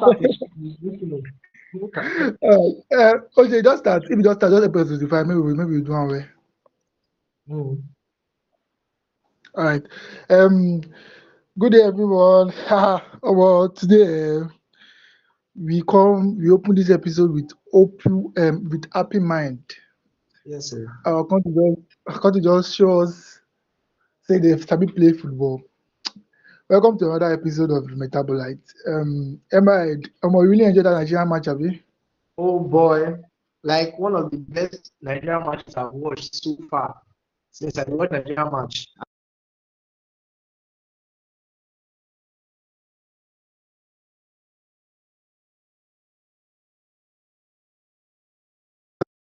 start is listening. Okay. Okay, just start. If you just start, just episode 55, maybe we do one way. Mm. All right. Um, Good day, everyone. Well, today we open this episode with happy mind. Yes, sir. I want to just show us say they sabi play football. Welcome to another episode of Metabolite. Emma, we really enjoyed that Nigerian match, have you? Oh boy, like one of the best Nigerian matches I've watched so far since I watched Nigerian match.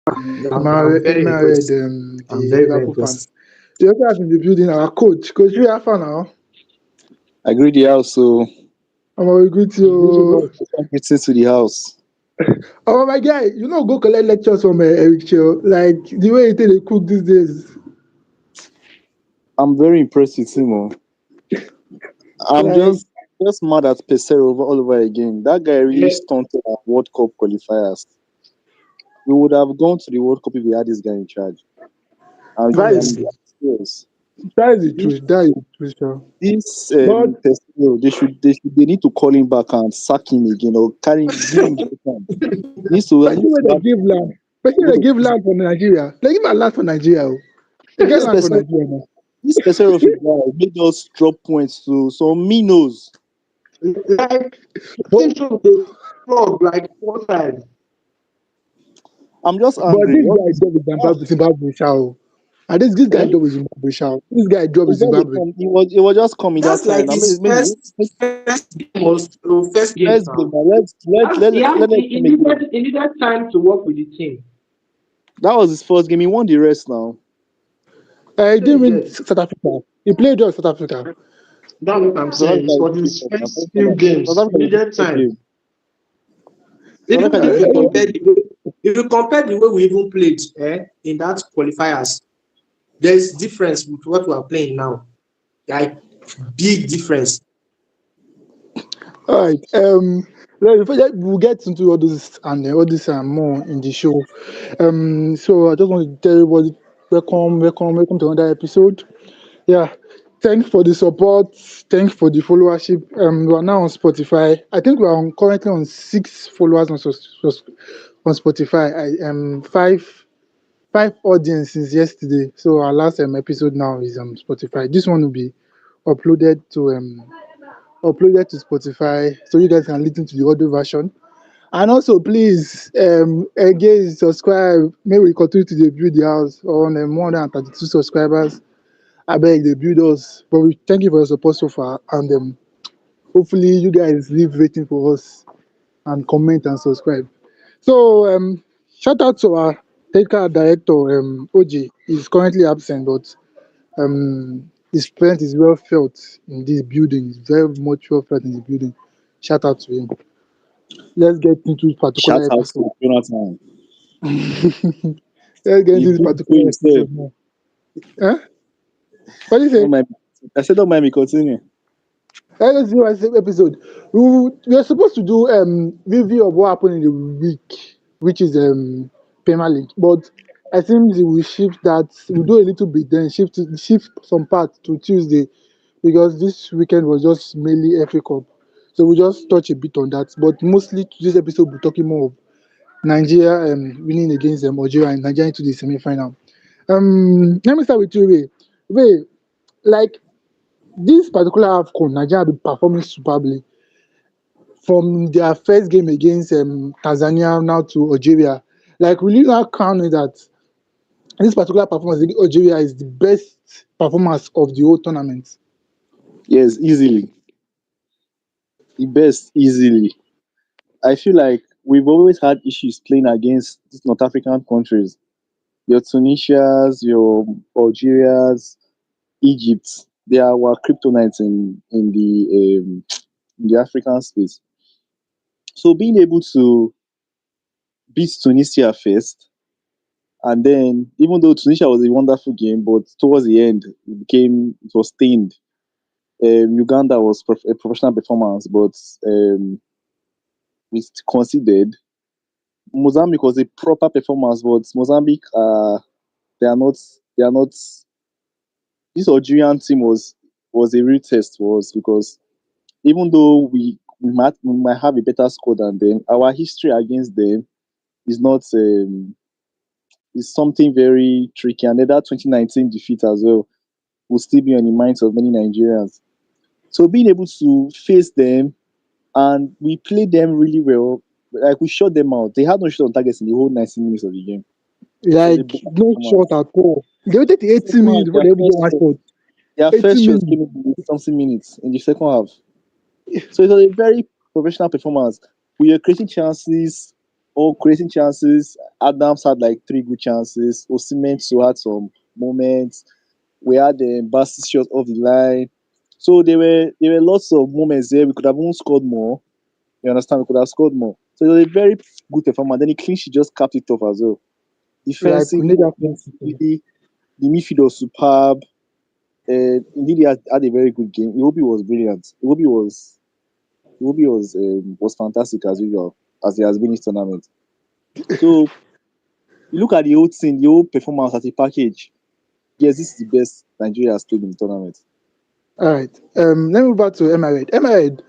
I'm very Emma read impressed. I'm the very, very Liverpool fans. impressed. The other has in the building, our coach. Coach, we are fan now. I greet the house, so We greet you. greetings to the house. My guy, go collect lectures from Eric Chell. Like the way they cook these days. I'm very impressed with him. I'm Like, just mad at Pesero all over again. That guy really Yeah, stunted at World Cup qualifiers. We would have gone to the World Cup if we had this guy in charge. that is honestly. I'm serious. that is the This, truth. That is the truth, sure. this But Pesero, they need to call him back and sack him again or give him the time. person Needs when to they have give land, person when they give land for Nigeria, they give a land for Nigeria. Oh. They get this land for person Nigeria now. this Pesero of a guy made us drop points to some minnows. Like But seems to be frog like 4 times. I'm just but angry. this guy job is Zimbabwe shao. And this guy Eh? job is Zimbabwe shao. This guy job is It's just Zimbabwe. he was just coming that That's like time. I his mean, maybe first game or first game first game. now. Now let us He come again. needed time to work with the team. That was his first game. He won the rest now. He So didn't you win get South Africa. He played well South Africa. that's what I'm South saying. Africa It's is for his difficult. first few South games. Africa He is a needed difficult time. game. South Even Africa is a difficult game. if you compare the way we even played in that qualifiers, there is difference with what we are playing now. Like big difference. All right. We'll get into all this and all this and more in the show. So I just want to tell everybody, welcome to another episode. Yeah. Thanks for the support. Thanks for the followership. We are now on Spotify. I think we are currently on 6 followers on Spotify. I five audience since yesterday. So our last episode now is on Spotify. This one will be uploaded to Spotify so you guys can listen to the audio version. And also, please, again, subscribe. Maybe we continue to build the house on more than 32 subscribers. I beg they build us. But we thank you for your support so far. And hopefully, you guys leave rating for us and comment and subscribe. So, shout out to our technical director, OJ. He's currently absent, but his presence is well felt in this building. It's very much well felt in the building. Shout out to him. Let's get into this Shout particular out episode. to Jonathan. Let's get He into this did so particular himself. episode now. Huh? What do you Don't say? mind. I said don't mind me continue. Let's do this episode. We are supposed to do review of what happened in the week, which is Premier League. But I think we shift that. We do a little bit, then shift some part to Tuesday because this weekend was just mainly FA Cup. So we just touch a bit on that. But mostly today's episode we're talking more of Nigeria winning against Algeria and Nigeria into the semi-final. Let me start with you, Ray. Ray, like this particular AFCON, Nigeria have been performing superbly from their first game against Tanzania now to Algeria. Like, will you not count it that this particular performance against Algeria is the best performance of the whole tournament? Yes, easily. The best, easily. I feel like we've always had issues playing against these North African countries. Your Tunisias, your Algerias, Egypt. They are our kryptonites in the African space. So being able to beat Tunisia first, and then even though Tunisia was a wonderful game, but towards the end it was stained. Uganda was a professional performance, but we conceded. Mozambique was a proper performance, but Mozambique, they are not. They are not. This Algerian team was a real test for us because even though we might have a better score than them, our history against them is not is something very tricky. And that 2019 defeat as well will still be on the minds of many Nigerians. So being able to face them and we played them really well. Like we shut them out. They had no shot on targets in the whole 90 minutes of the game. It was a Like bad no shot performance. at all. They waited to 80 Second half, minutes before they even get one shot. their 80 first shot minutes. came in with something minutes in the second half. So it was a very professional performance. We were creating chances, all creating chances. Adams had like three good chances. Osimhen too had some moments. We had the Basti shot off the line. So there were lots of moments there. We could have even scored more. You understand? We could have scored more. So it was a very good performance. Then the clean sheet just capped it off as well. Like we Defensively, need that. offensively, the midfield was superb. Indeed, he had a very good game. Iwobi was brilliant. Iwobi was fantastic as usual, as he has been in this tournament. So you look at the whole thing, the whole performance as a package. Yes, this is the best Nigeria has played in the tournament. All right. Let me move back to Emirate. Emirate,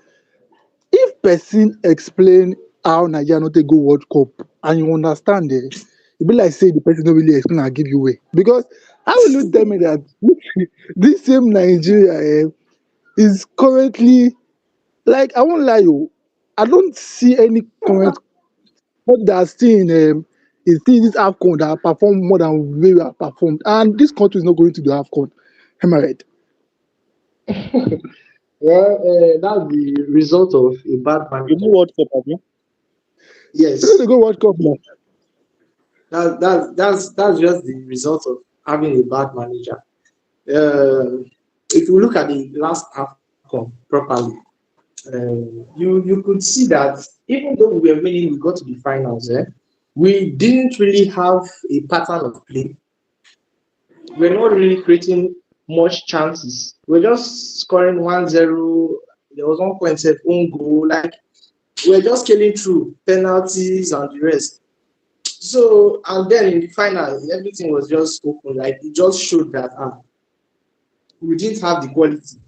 if person explain how Nigeria not take go World Cup and you understand it, it be like say the person don't really explain and give you way. Because how will you tell me that this same Nigeria is currently like I won't lie you, I don't see any current but that are still in is still in this AFCON that perform more than we have performed. And this country is not going to the AFCON. Am I right? Well, that's the result of a bad You know manager. World Cup, have you? You know Yes, they go World Cup now. that's just the result of having a bad manager. If you look at the last AFCON properly, you could see that even though we were winning, we got to the finals. We didn't really have a pattern of play. We're not really creating much chances. We're just scoring 1-0. There was one point of own goal. Like we're just killing through penalties and the rest. So and then in the final, everything was just open. Like it just showed that we didn't have the quality.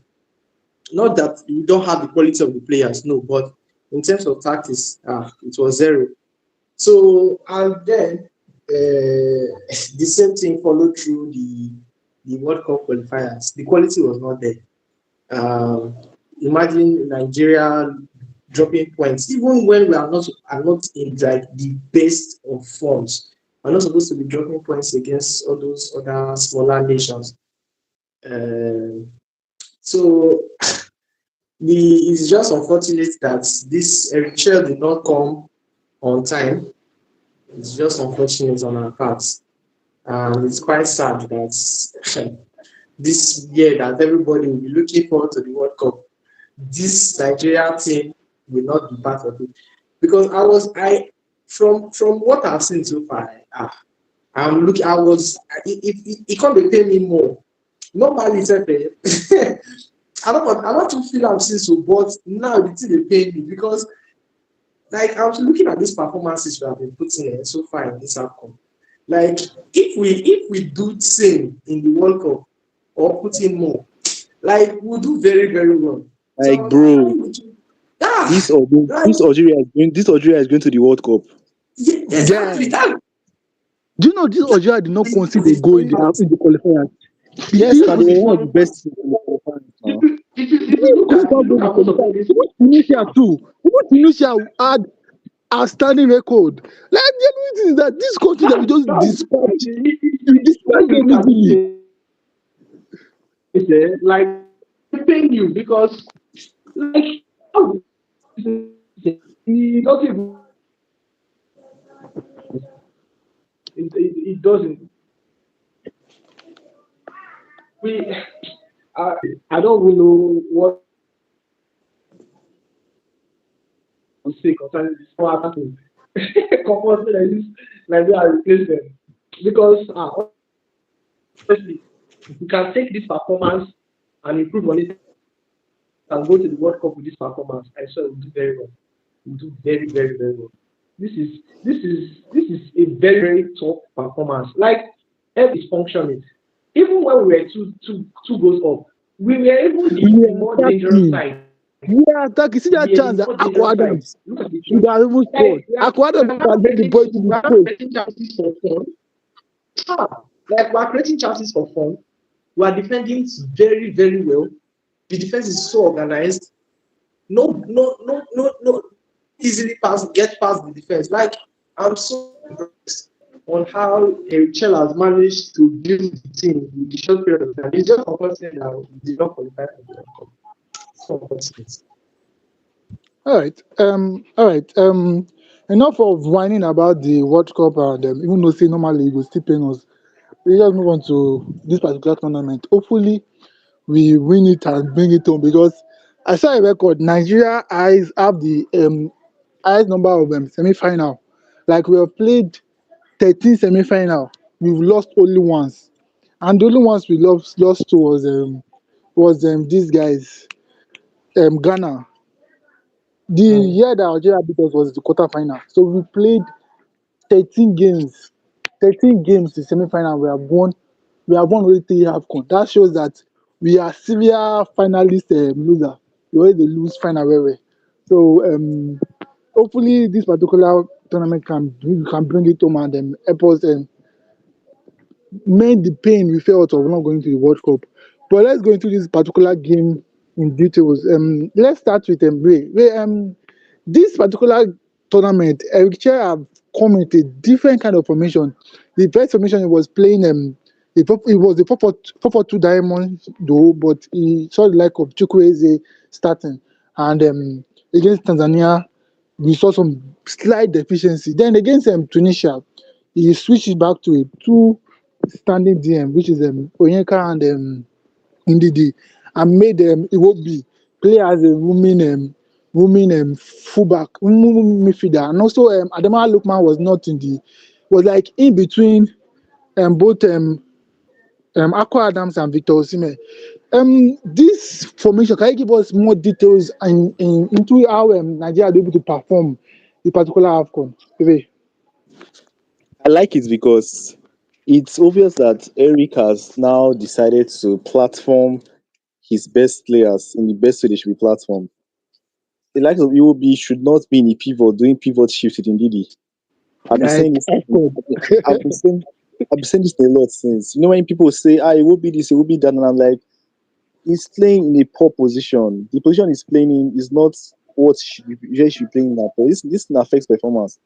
Not that we don't have the quality of the players, no, but in terms of tactics, it was zero. So and then the same thing followed through the World Cup qualifiers. The quality was not there. Um, Imagine Nigeria dropping points, even when we are not in like the best of forms. We're not supposed to be dropping points against all those other smaller nations. Um so it's just unfortunate that this Eritrea did not come on time. It's just unfortunate on our parts. And it's quite sad that this year that everybody will be looking forward to the World Cup, this Nigeria team will not be part of it. Because I from what I've seen so far, I'm looking I was it can't be paying me more. Normally it's I don't too feel I'm saying so, but now the thing they pay me because like I was looking at these performances we have been putting in so far in this outcome. Like if we do same in the World Cup or put in more, like we'll do very, very well. So I Like, was bro, actually looking, ah, like this Algeria is going to the World Cup. yeah, exactly Guy, that do you know this Algeria did not concede a is goal in funny part. the qualifiers? Yes, now they That's were the one of funny the part. best teams in the qualifiers now. If you look at Can't go in the most of all qualifiers. these Even Tunisia too. Even Tunisia had outstanding record. Like the only thing is that this country that we just dispatch, we when dispatch you them look at easily. this like they paying you because like how it doesn't even it doesn't we I, I don't even know what to say concerning this one happening. Compulsory like this Nigeria replace them because honestly if we can take this performance and improve on it and go to the World Cup with this performance, I swear we'll do very well. will do very, very, very well. This is a very, very tough performance. Like everything is functioning. Even when we were two goals up, we were even We the are more dangerous attacking. side. We are attacking. See We that are the chance that more Aqua dangerous side. Adams Look at the should chance. have even scored. Like Aqua Adams we are can not get the creating ball to we the are not post. creating chances for fun. Like we are creating chances for fun. We are defending very, very well. The defense is so organized. No, no, no, no, no. Easily get past the defense. Like I'm so impressed on how Michel has managed to build the team in the short period of time. It's just unfortunate that we did not qualify for the World Cup. So unfortunate. All right. All right. Enough of whining about the World Cup and even though say normally it will still pain us. We just move on to this particular tournament. Hopefully, we win it and bring it home because I saw a record. Nigeria eyes have the highest number of semi-final. Like we have played 13 semi-final. We've lost only once, and the only ones we lost to was these guys Ghana. The Mm. year that Algeria beat us was the quarter final. So we played 13 games. 13 games in semi-final. We have won only three AFCON. That shows that we are severe finalist loser. We always dey lose final well well. So hopefully this particular tournament can bring it home and help us made the pain we felt of not going to the World Cup. But let's go into this particular game in details. Let's start with Ray. Ray, this particular tournament, Eric Chair have come with a different kind of formation. The first formation he was playing, it was the 4-4-2 diamond though, but he saw the like of Chukwueze starting, and against Tanzania, we saw some slight deficiency. Then against Tunisia, he switched it back to a two standing DM, which is Onyeka and Ndidi, and made Iwobi play as a woman fullback, woman midfielder, and also Adama Lukman was not in the was like in between both Aqua Adams and Victor Osimhen. This formation, can you give us more details into how Nigeria are able to perform the particular AFCON? Ray? I like it because it's obvious that Eric has now decided to platform his best players in the best way they should be platformed. The likes of UOB should not be in the pivot doing pivot shift with Ndidi. I've been saying Like this. AFCON. I've been saying I've been saying this a lot since. You know when people say, "Ah, it will be this, it will be that," and I'm like, he's playing in a poor position. The position he's playing in is not what usually should be playing in that. This affects performance.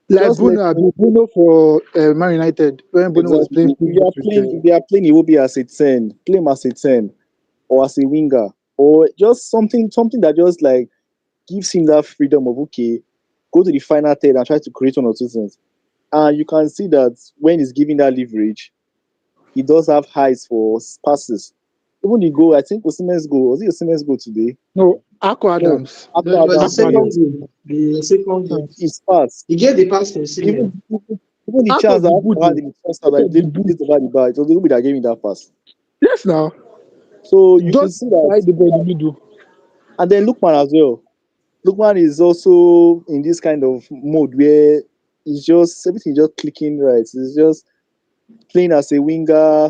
Like Just let Bruno for Man United when Bruno was exactly. playing If you pivot are with playing, if they are playing, it will be as a 10. Play him as a 10 or as a winger or just something that just like gives him that freedom of okay, go to the final third and try to create one or two things. And you can see that when he's giving that leverage, he does have highs for passes. Even the goal, I think Osimhen's goal, was it Osimhen's goal today? no Aqua No, Adams. after It was the Adam's Aqua second goal, Adams. game. The second game. his pass. He gave the pass to Simeon. Even the Out chance of that the boot, Arsenal had though. in the first half, Out like of they the put boot. it over the bar. It was the that gave him that pass. Yes, now So you could just see that. slide the ball in the middle. And then Lookman as well. Lookman is also in this kind of mode where it's just everything just clicking right. It's just playing as a winger,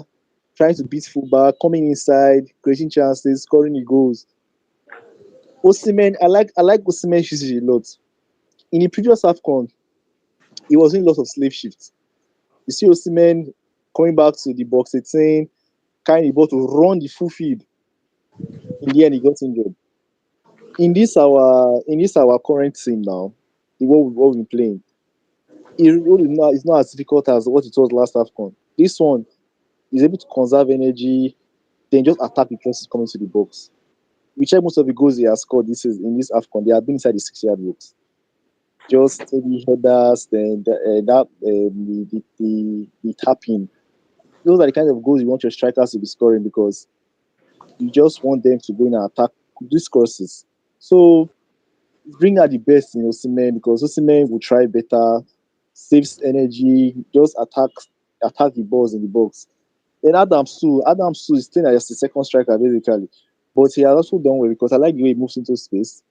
trying to beat fullback, coming inside, creating chances, scoring the goals. Osimhen, I like Osimhen's usage a lot. In the previous AFCON, he was in lots of slave shifts. You see Osimhen coming back to the box 18, carrying the ball to run the full field. In the end, he got injured. In this our current team now, what we're playing, it's not as difficult as what it was last AFCON. This one is able to conserve energy, then just attack the crosses coming to the box. We check most of the goals he has scored this is in this AFCON. They have been inside the 6 yard box. Just steady headers, then the tapping. Those are the kind of goals you want your strikers to be scoring because you just want them to go in and attack these crosses. So bring out the best in Osimhen because Osimhen will try better, saves energy, just attack the balls in the box. Then Adams too is playing as the second striker basically, but he has also done well because I like the way he moves into space.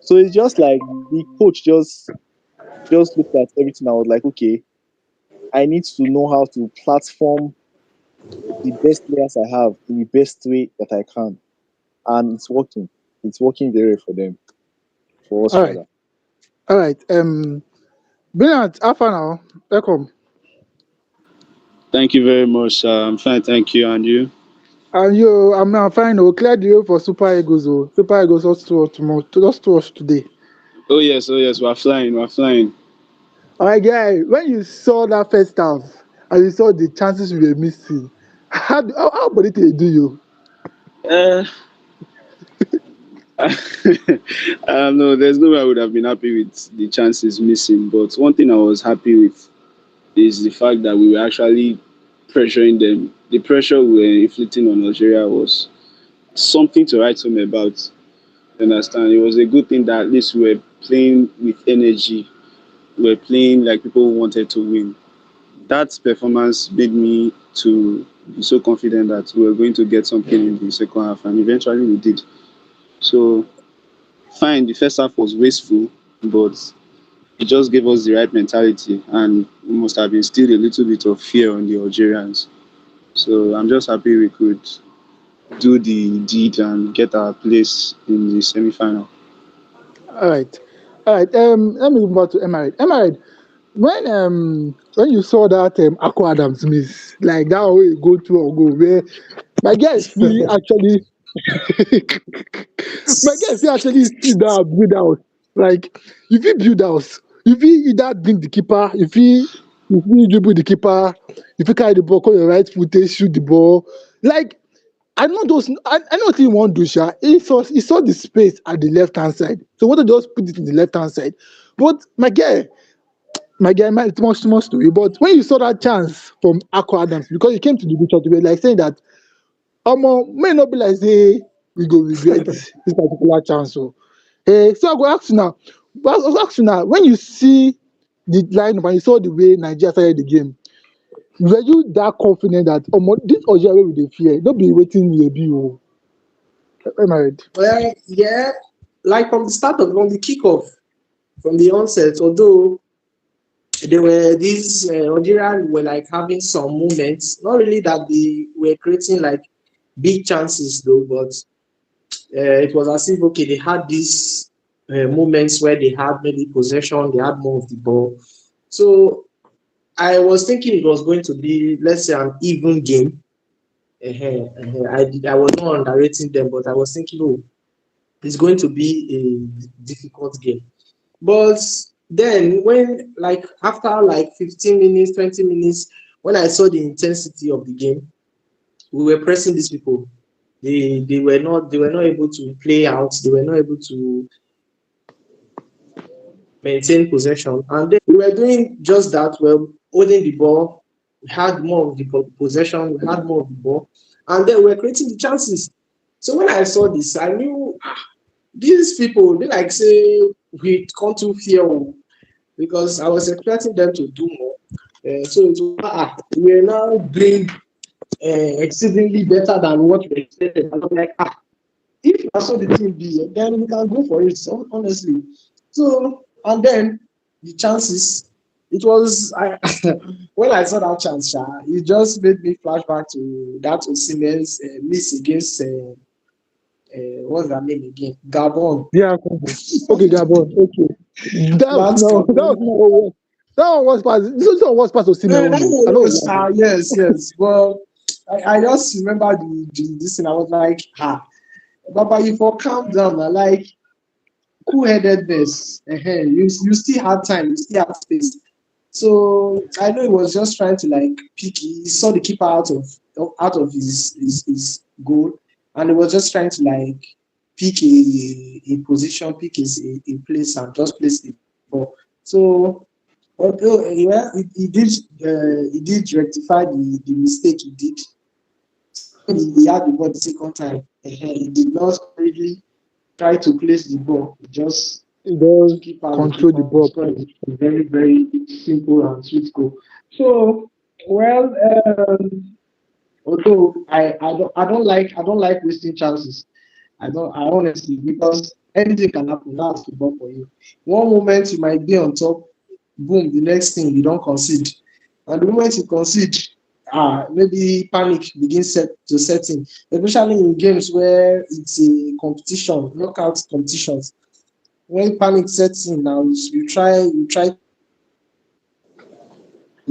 So it's just like the coach just looked at everything. I was like, okay, I need to know how to platform the best players I have in the best way that I can, and it's working. It's working very well for them, for us All right, rather. all right. Brilliant. Alpha now. Welcome. Thank you very much. I'm fine, thank you. And you? And you, I'm fine. Oh, clear the way for Super Eagles. Oh, Super Eagles us to us tomorrow. To us to us today. Oh yes, we're flying, we're flying. All right, guy. When you saw that first half and you saw the chances we were missing, how body did it do you? Uh, no, there's no way I would have been happy with the chances missing. But one thing I was happy with is the fact that we were actually pressuring them. The pressure we were inflicting on Algeria was something to write home about. You understand? It was a good thing that at least we were playing with energy. We were playing like people who wanted to win. That performance made me to be so confident that we were going to get something in the second half, and eventually we did. So fine, the first half was wasteful, but it just gave us the right mentality, and we must have instilled a little bit of fear on the Algerians. So I'm just happy we could do the deed and get our place in the semi-final. All right, all right. Let me move on to Emirate. Emirate, when you saw that Aqua Adams miss, like that way go to or go where my guy feel actually my guy feel actually sit down build house. Like if you build house, if you either bring the keeper, if you dribble the keeper, if you carry the ball, call your right foot, shoot the ball. Like I know those. I know what he want to do. Sha. He saw the space at the left hand side, so want to just put it in the left hand side. But my guy, might too much story. But when you saw that chance from Aqua Adams, because he came to the picture to be like saying that may not be like say we go regret this particular chance. So I go ask you now. But I go ask you now. When you see the lineup and you saw the way Nigeria started the game, were you that confident that this Algeria wey we dey fear, no be wetin we dey be o? Am I right? Well, yeah, like from the kickoff, from the onset, although there were these Algeria were like having some moments, not really that they were creating like big chances though, but it was as if okay, they had these moments where they had maybe possession, they had more of the ball. So I was thinking it was going to be, let's say, an even game. I was not underrating them, but I was thinking, oh, it's going to be a difficult game. But then when like after like 15 minutes, 20 minutes, when I saw the intensity of the game, we were pressing these people. They were not able to play out, they were not able to maintain possession. And then we were doing just that, well, holding the ball, we had more of the possession, we had more of the ball, and then we were creating the chances. So when I saw this, I knew these people, they like say we come to fear because I was expecting them to do more. So it was, we're now doing exceedingly better than what we expected. And I'm like, if I saw the team be, then we can go for it. So honestly, so and then the chances, it was I when I saw that chance, it just made me flashback to that Osimhen's miss against what's that name again? Gabon. Yeah. Okay, Gabon. Okay. That Last no, that was Gabon. not what. That one was part. This one was part of Simeon. That No, I one don't was, lie. yes, yes. Well, I just remember this thing. I was like, Baba, you for calm down. Like, cool-headedness. You still had time, you still had space. So I know he was just trying to like pick. He saw the keeper out of his goal, and he was just trying to like pick a position, pick a place, and just place the ball. So although yeah, he did rectify the mistake he did. So when he had the ball the second time, he did not really try to place the ball. He just He does keep out the control the keeper, ball. score a very, very simple and sweet goal. So, well, although I don't like wasting chances. I honestly, because Anything can happen. That's football for you. One moment you might be on top, boom, the next thing you don't concede. And the moment you concede, maybe panic begins to set in, especially in games where it's a competition, knockout competitions. When panic sets in now, you try to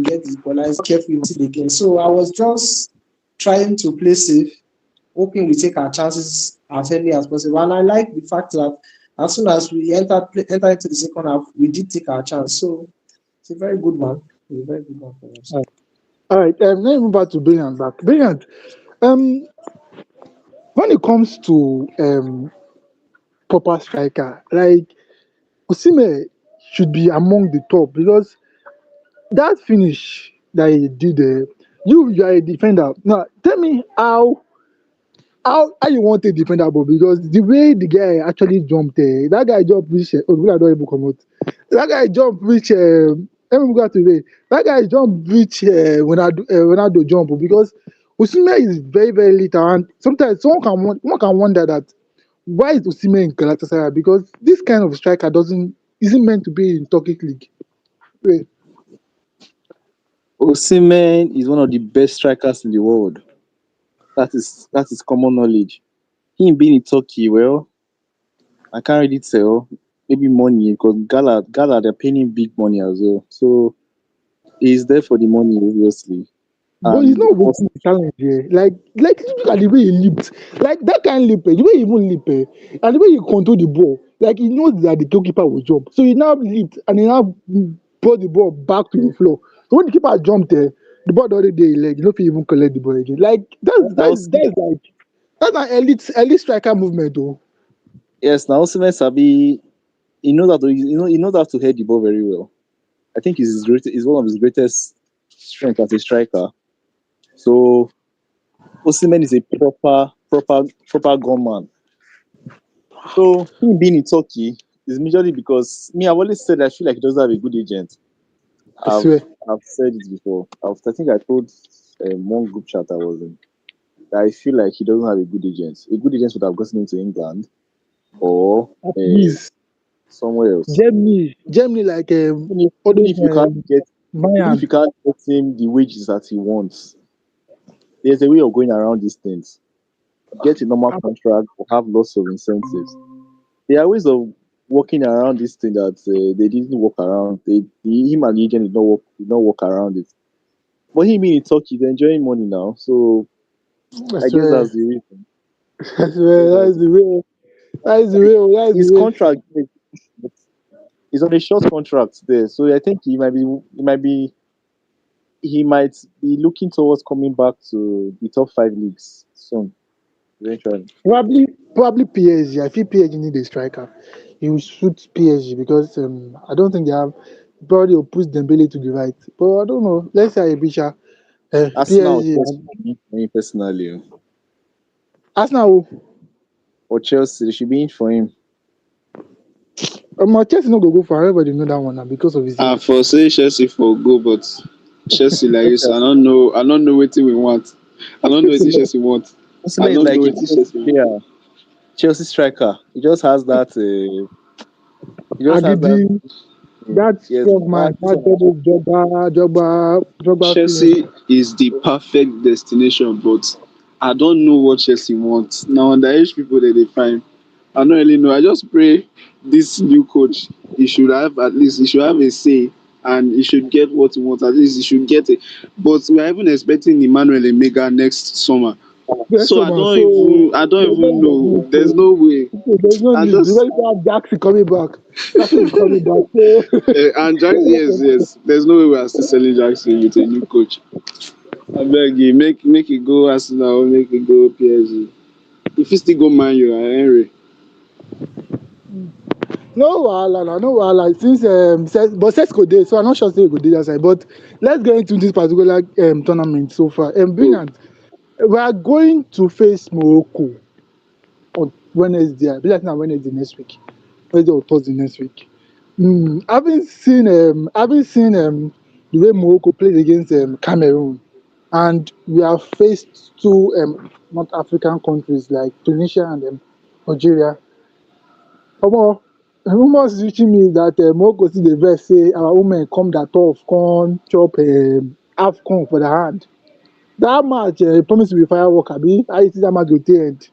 get the equalizer carefully again. So I was just trying to play safe, hoping we take our chances as early as possible. And I like the fact that as soon as we enter into the second half, we did take our chance. So it's a very good one. It's a very good one for us. All right, let me move back to Brilliant. Brilliant. Um, when it comes to proper striker, like Osimhen should be among the top because that finish that he did there, you are a defender. Now tell me how you want to defend that ball because the way the guy actually jumped there, that guy jumped which I don't even come out. That guy jumped which let me go to the way. That guy jumped which Ronaldo jump because Osimhen is very very little and sometimes someone can wonder that why is Osimhen in Galatasaray because this kind of striker doesn't isn't meant to be in Turkish league. Wait, Osimhen is one of the best strikers in the world. That is common knowledge. Him being in Turkey, well, I can't really tell. Maybe money because Gala they're paying him big money as well. So he's there for the money, obviously. but he's And not wasting the challenge here. Like look at the way he leaped. Like that kind of leap, the way he even leap, and the way he control the ball. Like he knows that the goalkeeper will jump. So he now leaped and he now brought the ball back to the floor. So when the keeper jumped there, the ball the other day, like you know if he even collect the ball again. Like now, that's an elite striker movement though. yes, now Osimhen Sabi, he knows how to head the ball very well. I think is one of his greatest strengths as a striker. So Osimhen is a proper gunman. So him being in Turkey is majorly because me. I've always said I feel like he doesn't have a good agent. I I've swear. I've said it before. I think I told one group chat I was in that I feel like he doesn't have a good agent. A good agent would have gotten him to England or At least somewhere else. Germany like Even if, all even those if you can't get even if Bayern. you can't get him the wages that he wants, there's a way of going around these things. Get a normal contract or have lots of incentives. There are ways of working around this thing that they didn't work around. Him and the agent did not work around it. But him being in Turkey, they're enjoying money now. So I I guess swear. that's the reason. I I swear guess that's that's the way. That's the like way. That's the his way. contract is on a short contract there. So I think he might be looking towards coming back to the top five leagues soon, eventually. Probably PSG. I feel PSG need a striker. He will shoot PSG because I don't think they have. Probably will push Dembele to the right. But I don't know. Let's say Ibisha. Arsenal PSG. just for me personally, Arsenal. or Chelsea, they should be in for him. My Chelsea not go for everybody know that one now because of his I age. for say Chelsea for go, but Chelsea like this, I don't know. I don't know what we want. I don't know what Chelsea want. I Osimhen is don't know like a what Chelsea Chelsea want. player, Chelsea striker. He just has that. He just has that. Agidi. That Yes, strong man. this That one. Jogba feeling. Chelsea is the perfect destination, but I don't know what Chelsea wants. Now, underage people that they find, I don't really know. I just pray this new coach, he should have a say and he should get what he wants. At least he should get it. But we are even expecting Emmanuel Emega next summer. Yes, So I man. don't So even I don't there's no even know. need. There's no way. There's no I need. We just already have Jackson coming back. Jackson is coming back. and Jackson, yes, yes. There's no way we are still selling Jackson with a new coach. I beg you, make it go Arsenal, make it go PSG. If you still go Man U, Henry. No wahala, no wahala. Since but Sesko dey, so I'm not sure say he go dey that side. But let's get into this particular tournament so far. Oh, Brilliant. We are going to face Morocco on Wednesday. I believe na Wednesday next week. Wednesday or Thursday next week. Having seen the way Morocco played against Cameroon, and we have faced two North African countries like Tunisia and Algeria. Omo, rumors reaching me that Morocco see the verse say our women come that off, con chop AFCON for the hand. That match promise to be firework, abi? How you see that match go take end?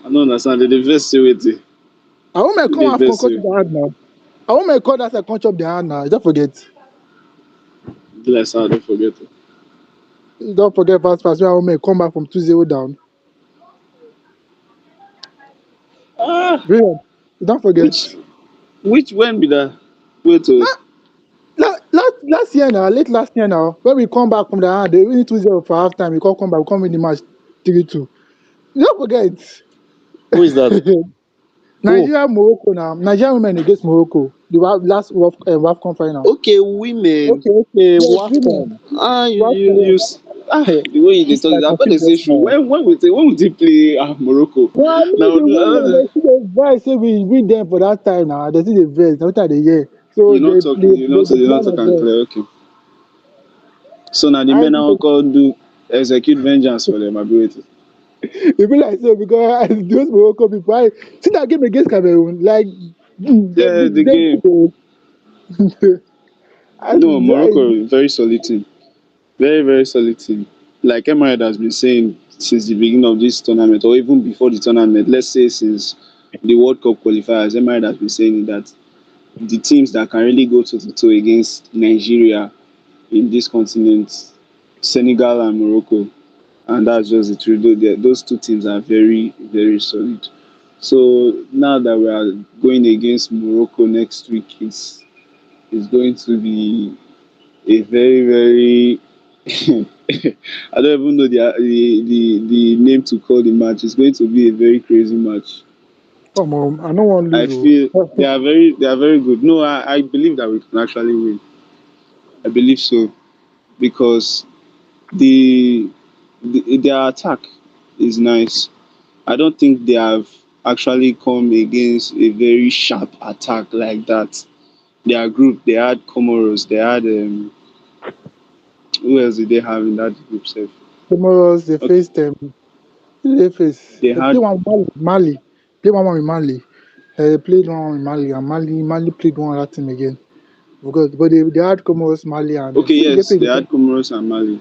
I don't understand. They first say wetin. Our women come They AFCON, first come chop say the hand now. Our women come that side, come chop the hand now. Don't forget. be like say I don't forget. Don't forget fast fast when our women come back from 2-0 down. Ah, Brilliant. Don't forget. which when be that? Wait oh. Last year now, late last year now, when we come back from the hand, they win 2-0 for halftime. We can't come back, we come win the match 3-2. Don't forget. Who is that? Who? Nigeria, Morocco now. Nigeria women against Morocco. The last WAFCON final. Okay, women. Okay, Yes, women. Wafcon. Ah, WAFCON. the way you dey This talk, like I thought they football say true. now. When would they play Morocco? No, I mean Now, the women, they see the verse say we beat them for that time now. They see the verse, not that they hear. So they you not plan talk as and well. clear. Okay. So now the I men now think call do execute vengeance for them. I be waiting. it be like so because those Morocco people, I see that game against Cameroon, like Yeah, the game. No, Morocco very solid team. Very, very solid team. Like Emirate has been saying since the beginning of this tournament, or even before the tournament, let's say since the World Cup qualifiers, Emirate has been saying that the teams that can really go toe to toe against Nigeria in this continent, Senegal and Morocco, and that's just the truth. Those two teams are very, very solid. So now that we are going against Morocco next week, it's going to be a very, very I don't even know the name to call the match. It's going to be a very crazy match. come on, I don't want to I lose. feel Oh. they are very good. No, I believe that we can actually win. I believe so because their attack is nice. I don't think they have actually come against a very sharp attack like that. Their group, they had Comoros, they had who else did they have in that group? Sef? Tomorrow's they Okay, face them. Who they face? they They play had one Mali. Play one with Mali. They played one with Mali, and Mali played one other team again. Because they had Comoros, Mali, and okay, who did they yes, play? they had Comoros and Mali,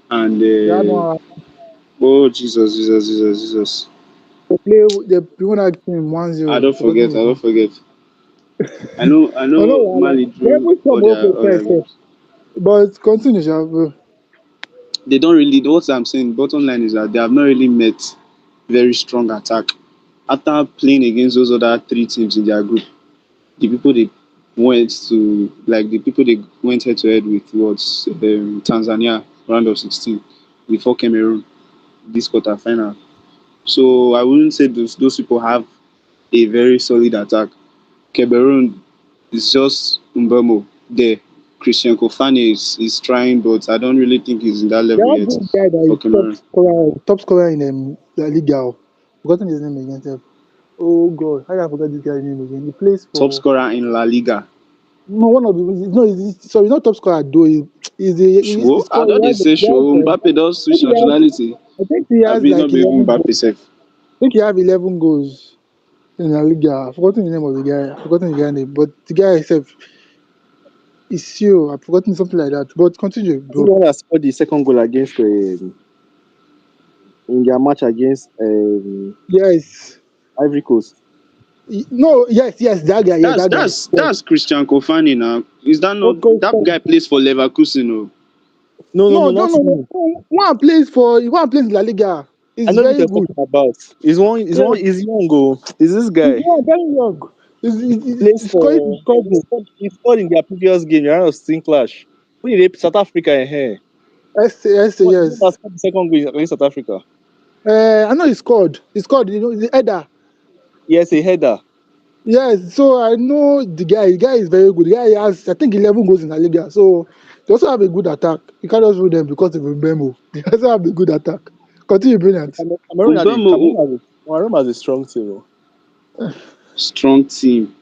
and They had one. oh Jesus. They won that team 1-0. Forgotten I his don't name. forget. I Oh no, know wahala. Mali They drew even saw Morocco all their first. games. But continue, sha, bro. They don't really. What I'm saying, bottom line is that they have not really met very strong attack. After playing against those other three teams in their group, the people they went to, like the people they went head to head with was Tanzania round of 16 before Cameroon this quarter final. So I wouldn't say those people have a very solid attack. Cameroon is just Mbemo there. Christian Kofane is trying, but I don't really think he's in that They level have yet this guy that for is Cameroon. top scorer in La Liga. Forgotten his name again. Sef. Oh God, how did I forget this guy's name again? He plays Top for scorer in La Liga. no one of the no. Sorry, not top scorer though. He's Sure, I scored. don't they say sure. Mbappe does I think switch he has. nationality. I think he I has be like not be even 11 goals. Mbappe safe. I think he have 11 goals in La Liga. I've forgotten the name of the guy. I've forgotten the guy name, but the guy himself is sure. I've forgotten something like that. But continue, Is he bro. the one that scored the second goal against in their match against Yes. Ivory Coast? No. Yes. That guy. Yeah, that guy. Yes. That's Christian Kofani now. Is that not Okay. that guy plays for Leverkusen? Oh. Not him. One plays in La Liga. I It's know what very you're good. talking about. Yes. He's young. Oh, is this He's guy? young, very young. He plays He's scoring. for. He scored in their previous game. Round of 16 clash. When did they South Africa in here? The one that Yes. scored the second goal against South Africa. I know he scored. He scored. You know the header. Yes, a header. Yes. So I know the guy. The guy is very good. The guy has, I think, 11 goals in La Liga. So they also have a good attack. You can't just rule them because of a memo. They also have a good attack. Continue, brilliant. Mbemo, Cameroon has a strong team. Oh. strong team.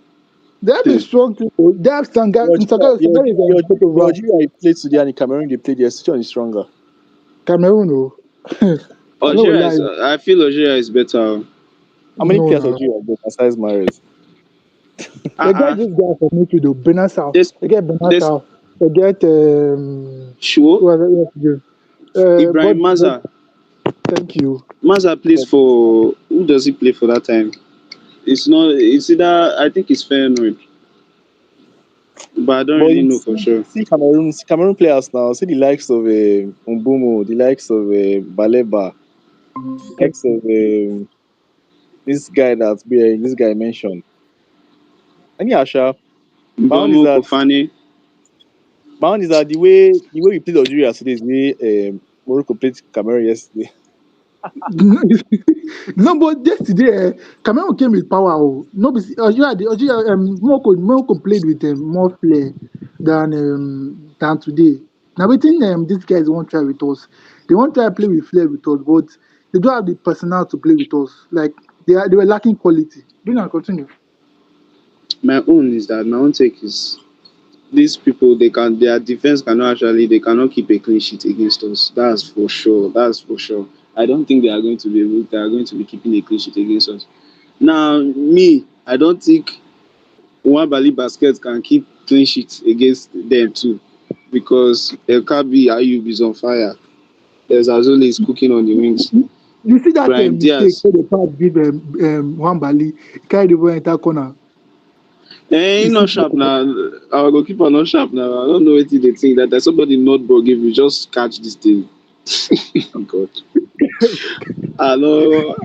They have a Hmm. strong team. They have Sangare is take over. Algeria he played today and the Cameroon they played yesterday is stronger. Cameroon, no. I know Algeria lie. is. I feel Algeria is better. How many No, players no. Algeria got besides Mahrez? They get Uh-uh. this guy from midfield, Benasau. There's They get there's Benasau. They get Sure. who was it again? Ibrahim But Maza. thank you. Maza plays for, who does he play for that time? It's not, it's either, I think it's Feyenoord, but I don't But really you know for see, sure. Cameroon players now. See the likes of Umbumo, the likes of Baleba, the likes of this guy mentioned. And yeah, sure. My own is Mbomo that Kofani. the way we played Algeria yesterday is the way Morocco played Cameroon yesterday. No, but yesterday, Cameroon came with power. Oh. No, Morocco played with more flair than today. Now, we think these guys won't try with us. They won't try to play with flair with us, but they don't have the personnel to play with us. Like they were lacking quality. Bring on, continue. My own take is, these people, their defense cannot actually, they cannot keep a clean sheet against us. That's for sure. That's for sure. I don't think they are going to be keeping a clean sheet against us. Now, me, I don't think one Bali basket can keep clean sheets against them too, because El Kabi Ayub is on fire. There's Azole is cooking on the wings. You see that Brian mistake Diaz. where the pass give one Bali, carry the ball enter corner. He You see not sharp now. Our goalkeeper not sharp now. I don't know what they think that there's somebody not ball give you just catch this thing. God. I know.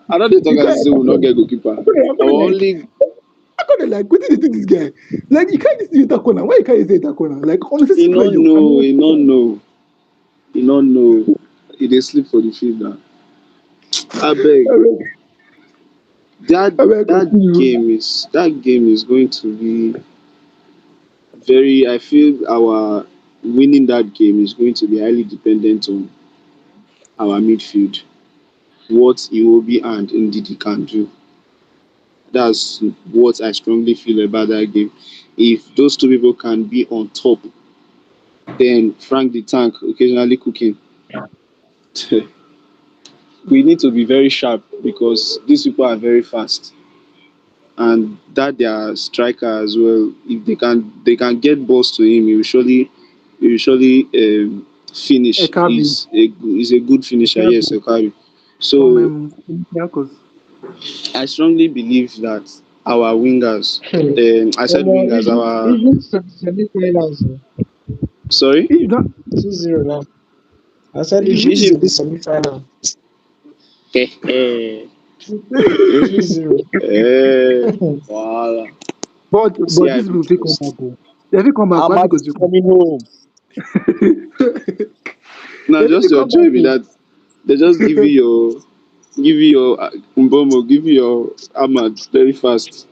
I know they talk you as can't if say we enter not corner. get goalkeeper. I'm Our gonna like only, I couldn't like, what did you do this guy? Like, you can't just use that corner. Why you can't use that corner? Like, he unnecessary not pressure. I know, mean, he not know, he not know. He dey sleep for the field now. I beg. I mean, That I mean, continue. that game is going to be very. I feel our winning that game is going to be highly dependent on our midfield. What Iwobi and Ndidi can do. That's what I strongly feel about that game. If those two people can be on top, then Frank the Tank occasionally cooking. We need to be very sharp because these people are very fast, and that their striker as well. If they can get balls to him, he will surely finish. Ekabi Is a good finisher. Yes, Ekari. from So Olympiacos. I strongly believe that our wingers, Hey, I said wingers, our, Egypt semi-finals, sorry, If you don't, 2-0 now. I said if, Egypt is in Egypt. the semi-final. Eh, 2-0. Voila. See, but I this be will take come trust. back. Oh. If you come back, why Ahmad because is you come? coming home. Now, If just you your come back, joy be that they just give you your Umbomo, give you your Ahmad very fast.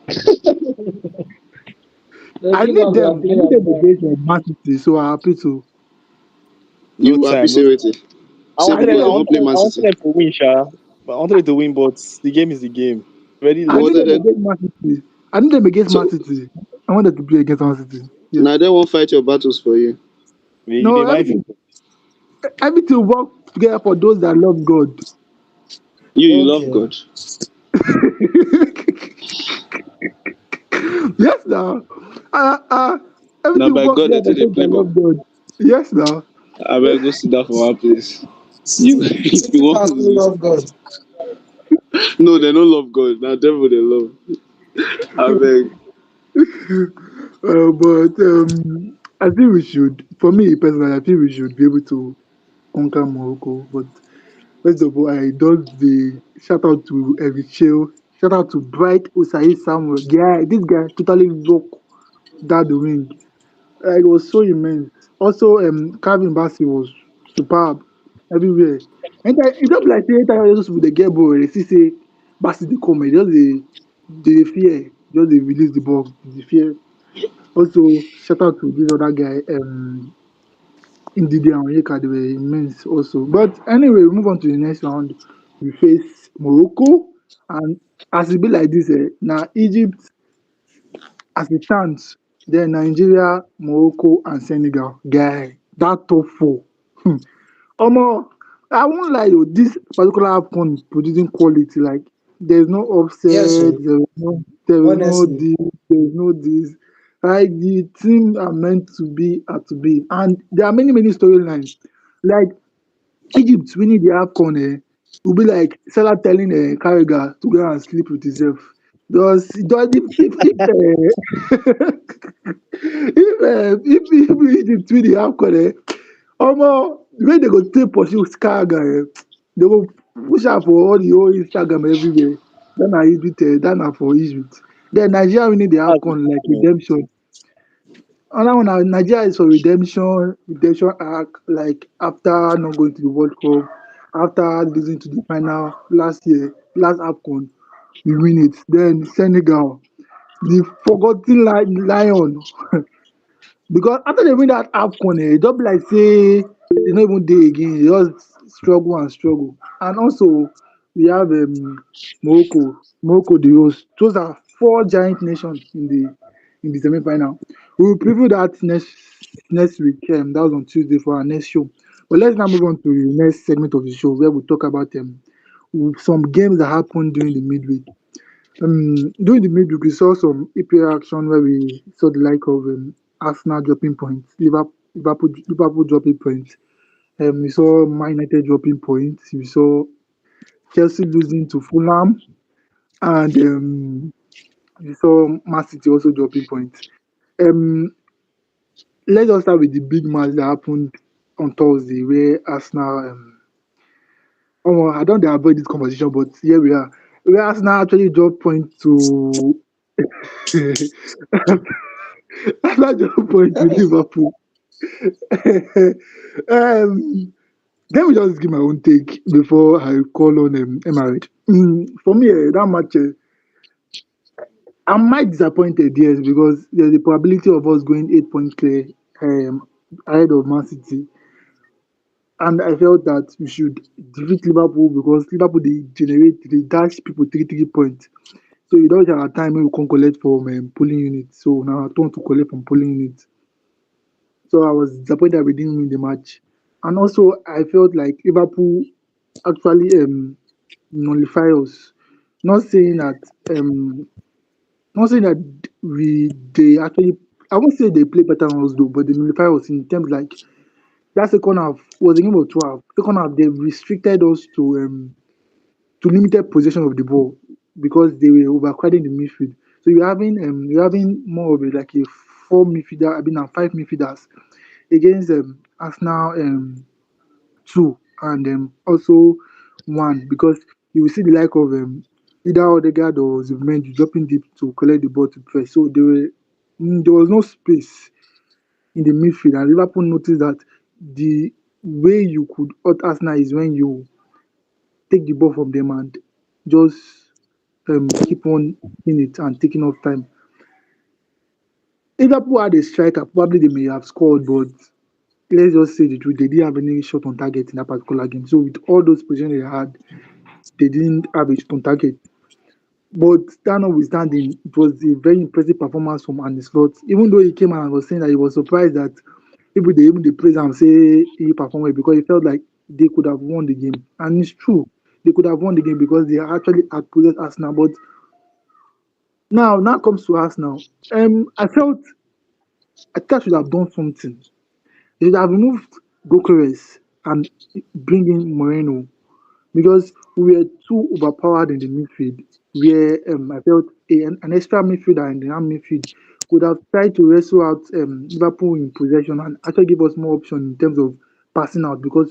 Every man go and I play need am them back. against Man City, so I'm happy to. No You happy time, no say time. wetin? Say because they won't play Man I wanted City. them to win, Sha. I wanted them to win, but the game is the game. Very I You low need wanted them score. them. against Man City. I need them against Man So City. I want them to play against Man City. Yes. now they won't fight your battles for you. They No, might fit. everything work together for those that love God. You love Okay. God. Yes, now. Now Everything by work God they together for take the those play that ball. love God. Yes, now. I better go sit down for one place. You See you people want who lose? love God. No, they don't love God. Now devil they love. I beg. But I think we should, for me personally, I think we should be able to conquer Morocco. But first of all, I don't the shout out to Evichel, shout out to Bright Usahi Samuel. Yeah, this guy totally broke that the wing. It was so immense. Also, Calvin Bassey was superb everywhere. And it don't be like say anytime just with the get ball, they see say Bassey dey come, just they fear, just they release the ball, the fear. Also, shout out to this other guy, Ndidi and Onyeka, they were immense also. But anyway, we move on to the next round. We face Morocco, and as it be like this, now Egypt as a chance, then Nigeria, Morocco, and Senegal. Guy, that top four. Omo, I won't lie, though, this particular AFCON producing quality. Like, There's no Yes, offset. so There is no honestly, this. There's no this. Like the team are meant to be are to be, and there are many storylines. Like Egypt winning the AFCON, will be like Salah telling Carragher to go and sleep with himself. Does if Egypt win the AFCON, omo the way they go take pursue Carragher, they go push am for all the whole Instagram everywhere. That na Egypt, that na for Egypt. Then Nigeria winning the That's the AFCON like problem. redemption. Another one na Nigeria is for redemption arc like after not going to the World Cup, after losing to the final last year, last AFCON, we win it. Then Senegal, the forgotten lion. Because after they win that AFCON, e just be like say they no even dey again, they just struggle and struggle. And also we have Morocco the host. Those are four giant nations in the semi-final. We will preview that next week. That was on Tuesday for our next show. But let's now move on to the next segment of the show where we talk about some games that happened during the midweek. During the midweek, we saw some EPL action where we saw the like of Arsenal dropping points, Liverpool dropping points. We saw Man United dropping points. We saw Chelsea losing to Fulham, and we saw Man City also dropping points. Um, let's just start with the big match that happened on Thursday, where Arsenal. I don't dey avoid this conversation, but here we are. Where Arsenal actually dropped points to Arsenal dropped points to Liverpool. um, Let me just give my own take before I call on Emirates. For me, that match, I'm might disappointed, yes, because there's the probability of us going 8 points clear ahead of Man City. And I felt that we should defeat Liverpool because Liverpool they dash people 3 points. So you don't have a time when we can collect from polling units. So now I turn to collect from polling units. So I was disappointed we didn't win the match. And also I felt like Liverpool actually nullify us. Not saying that um not saying that we they actually I won't say they play better than us though, but they nullify us in terms like that second half was a game of 12. Second half they restricted us to limited possession of the ball because they were overcrowding the midfield. So you're having more of a like a four midfielder, I mean, five midfielders against Arsenal two and also one because you will see the like of either Odegaard or Zubimendi dropping deep to collect the ball to press. So there was no space in the midfield, and Liverpool noticed that the way you could hurt Arsenal is when you take the ball from them and just keep on in it and taking off time. If Liverpool had a striker, probably they may have scored, but let's just say the truth, they didn't have any shot on target in that particular game. So with all those positions they had, they didn't have a shot on target. But that notwithstanding, it was a very impressive performance from Andy Slot. Even though he came out and was saying that he was surprised that people they even they praise and say he performed well because he felt like they could have won the game. And it's true. They could have won the game because they actually outpossessed Arsenal. But now comes to Arsenal. I thought I should have done something. They should have removed Gokeres and bring in Moreno because we were too overpowered in the midfield. Where I felt an extra midfielder in the midfield could have tried to wrestle out Liverpool in possession and actually give us more option in terms of passing out because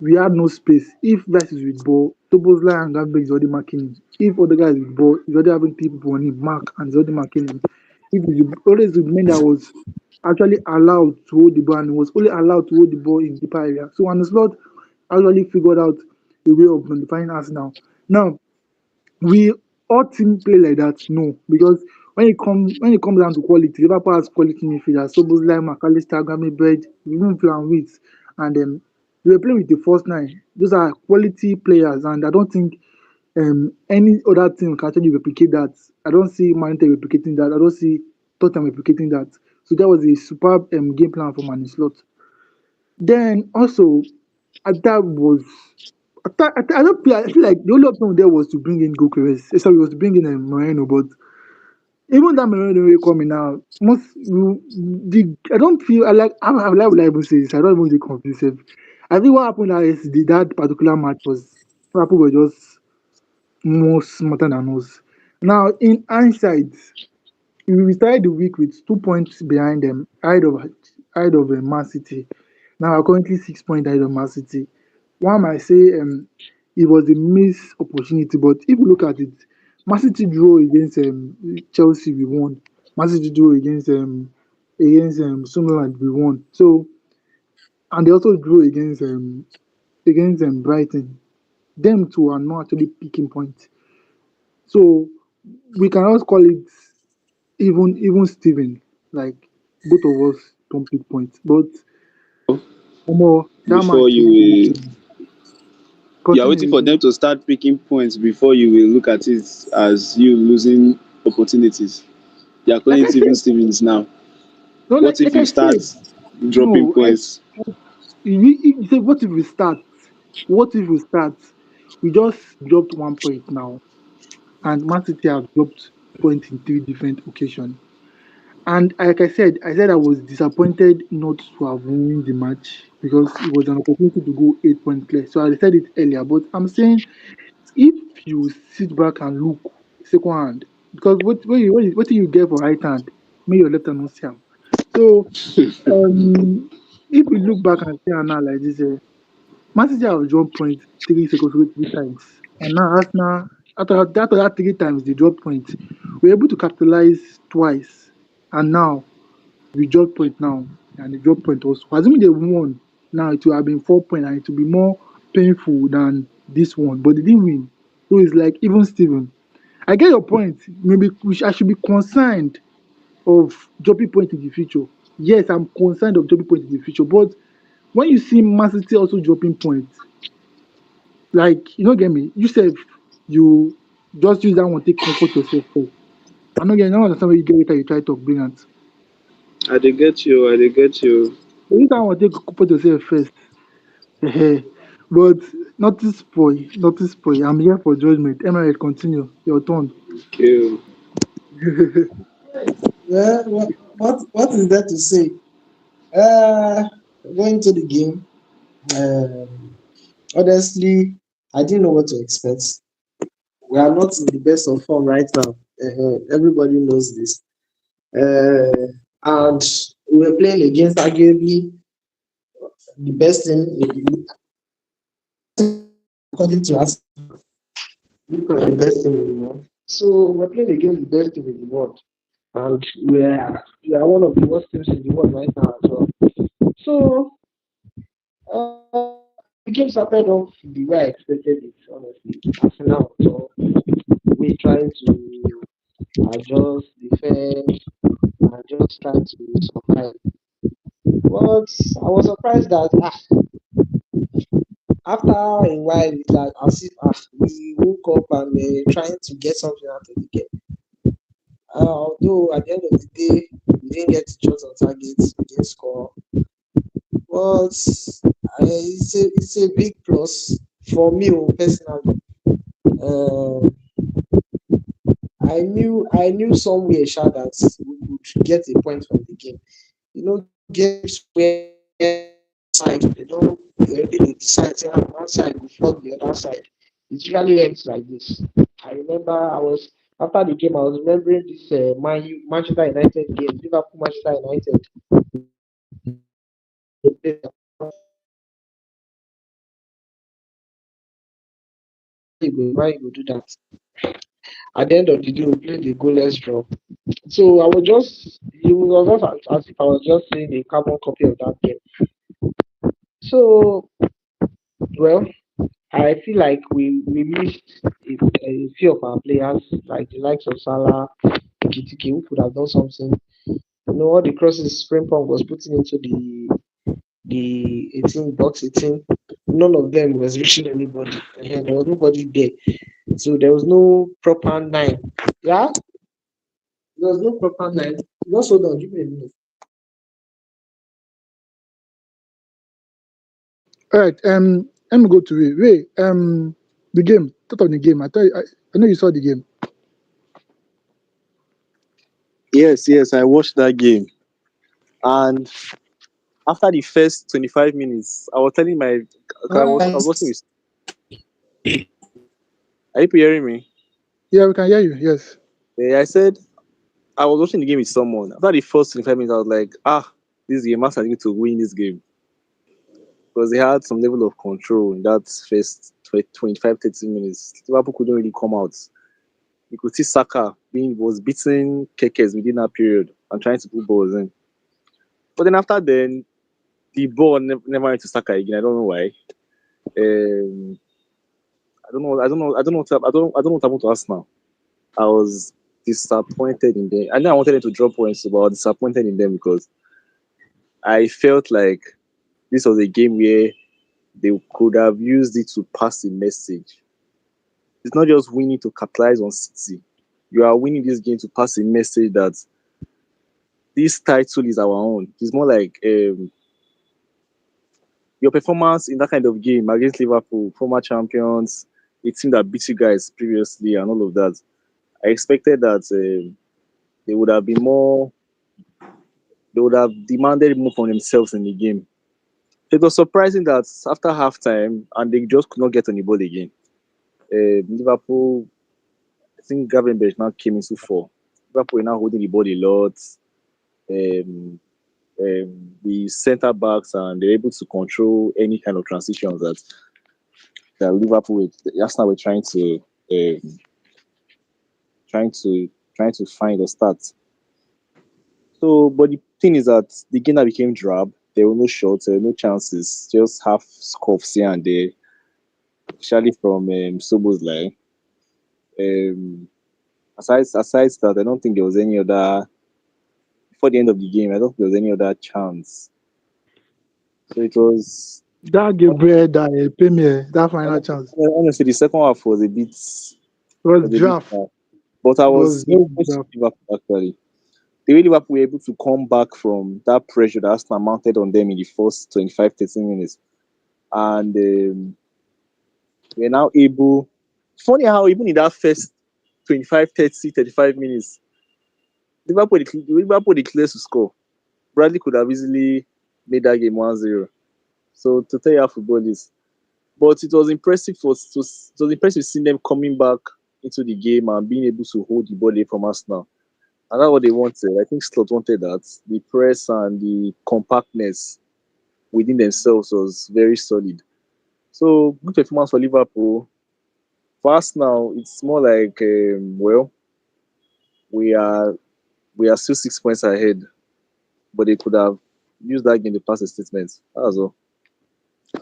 we had no space. If Rice is with ball, Tobosla and Gabbe is already marking him. If other guys with ball, he's already having three people on him, mark, and he's already marking him. If it's always the man that was actually allowed to hold the ball and was only allowed to hold the ball in deeper area. So and the slot actually figured out a way of notifying us now. Now we all team play like that? No, because when it comes down to quality, Liverpool has quality midfielders. So both like McAllister, Grammy Bread, even Plan with, and we were playing with the first nine. Those are quality players, and I don't think any other team can actually replicate that. I don't see Man United replicating that. I don't see Tottenham replicating that. So that was a superb game plan for Man Slot. Then also, that was I don't feel. I feel like the only option there was to bring in Gokeres. Sorry, was to bring in Moreno, but even that Moreno will coming now. I don't feel. I like what I even say this. I don't even get confused. I think what happened is that particular match was people were just more smarter than us. Now, in hindsight, we started the week with 2 points behind them, ahead of Man City. Now we're currently 6 points ahead of Man City. One might say it was a missed opportunity, but if you look at it, Man City drew against Chelsea, we won. Man City drew against Sunderland, we won. So and they also drew against Brighton. Them two are not actually picking points. So we can also call it even Steven. Like both of us don't pick points. But that Before match you really will, you are waiting for continue. them to start picking points before you will look at it as you losing opportunities. You are calling Like I it even said, Stevens now. no, What if like I you start said, dropping no. points? You say what if we start? What if we start? We just dropped 1 point now, and Man City have dropped points in three different occasions. And like I said I was disappointed not to have won the match because it was an opportunity to go 8 points clear. So I said it earlier, but I'm saying if you sit back and look second hand, because what you get for right hand, may your left hand not see am. So if we look back and see am now like this, Man City have dropped points 3 seconds 3 times, and now Arsenal after that 3 times they dropped points, we're able to capitalize twice, and now we drop point now, and the drop point also. Assuming they won, now it will have been 4 points, and it will be more painful than this one. But they didn't win, so it's like even Steven. I get your point. Maybe I should be concerned of dropping point in the future. Yes, I'm concerned of dropping point in the future. But when you see Man City also dropping points, like you don't get me. You said you just use that one, take comfort yourself first. I'm not getting. I don't understand where you get it. You try to brilliant. I dey get you. I dey get you. So you that one take comfort yourself first. But not to spoil. I'm here for judgment. Emirates, continue. Your turn. Okay. Well, what is there to say? Uh, Going to the game. Um, Honestly, I didn't know what to expect. We are not in the best of form right now. Everybody knows this. And we were playing against arguably the best team in the according to us, the best team in the world. So we're playing against the best team in the world, and we are one of the worst teams in the world right now as well. So the game started off the way I expected it. Honestly, Arsenal, so we trying to adjust, defend, and just trying to survive. But I was surprised that after a while, it's like as if we woke up and trying to get something out of the game. Although at the end of the day, we didn't get shots on target, we didn't score. But it's a big plus for me personally. Uh, I knew somewhere sure that we could get a point from the game. Games where side they don't really decide say one side will flog the other side. It usually ends like this. I remember I was after the game I was remembering this Manchester United game, Liverpool Manchester United. Why you go do that? At the end of the day, we played the goalless draw. So I was just, it was just as if I was just seeing a carbon copy of that game. So, well, I feel like we missed a few of our players, like the likes of Salah, Kitiki, who could have done something. All the crosses Frimpong was putting into the 18 box 18, none of them was reaching anybody. And there was nobody there. So there was no proper nine. Yeah, there was no proper nine. Just hold on, give me a minute. All right. Let me go to Ray. Ray, the game. Thought of the game. I know you saw the game. Yes, yes, I watched that game. And after the first 25 minutes, I was telling my, 'cause I was watching with, are you hearing me? Yeah, we can hear you. Yes. I said, I was watching the game with someone. After the first 25 minutes, I was like, this game, Man City need to win this game. Because they had some level of control in that first 25, 30 minutes. Liverpool couldn't really come out. You could see Saka was beating Kekes within that period and trying to put balls in. But then after then, the ball never went to Saka again. I don't know why. Um, I don't know. I don't know. I don't know. I don't know what happened to us now. I was disappointed in them. I know I wanted them to drop points, but I was disappointed in them because I felt like this was a game where they could have used it to pass a message. It's not just winning to capitalize on City. You are winning this game to pass a message that this title is our own. It's more like your performance in that kind of game against Liverpool, former champions, a team that beat you guys previously, and all of that. I expected that they would have been more, they would have demanded more from themselves in the game. It was surprising that after halftime, and they just could not get on the ball again. Liverpool, I think Gravenberch now came into four. Liverpool are now holding the ball a lot. Um, the centre backs and they're able to control any kind of transitions that Liverpool, Arsenal were um, trying to trying to find or start. So, but the thing is that the game that became drab, there were no shots, there were no chances, just half scuffs here and there, especially from Sobo's line. Um, aside that, I don't think there was any other before the end of the game. I don't think there was any other chance. So it was That Gabriel, that Premier, that final chance honestly the second half was was a bit draft. bad. But I It was was very impressed draft. with Liverpool actually. The way Liverpool were able to come back from that pressure that Arsenal mounted on them in the first 25, 30 minutes. And we're now able. Funny how even in that first 25, 30, 35 minutes, Liverpool declares to score. Bradley could have easily made that game 1-0. So to tell you how football is. But it was impressive it was impressive seeing them coming back into the game and being able to hold the ball away from us now. And that's what they wanted. I think Slot wanted that. The press and the compactness within themselves was very solid. So good performance for Liverpool. For us now, it's more like we are we are still 6 points ahead, but they could have used that game to pass a statement. That's all.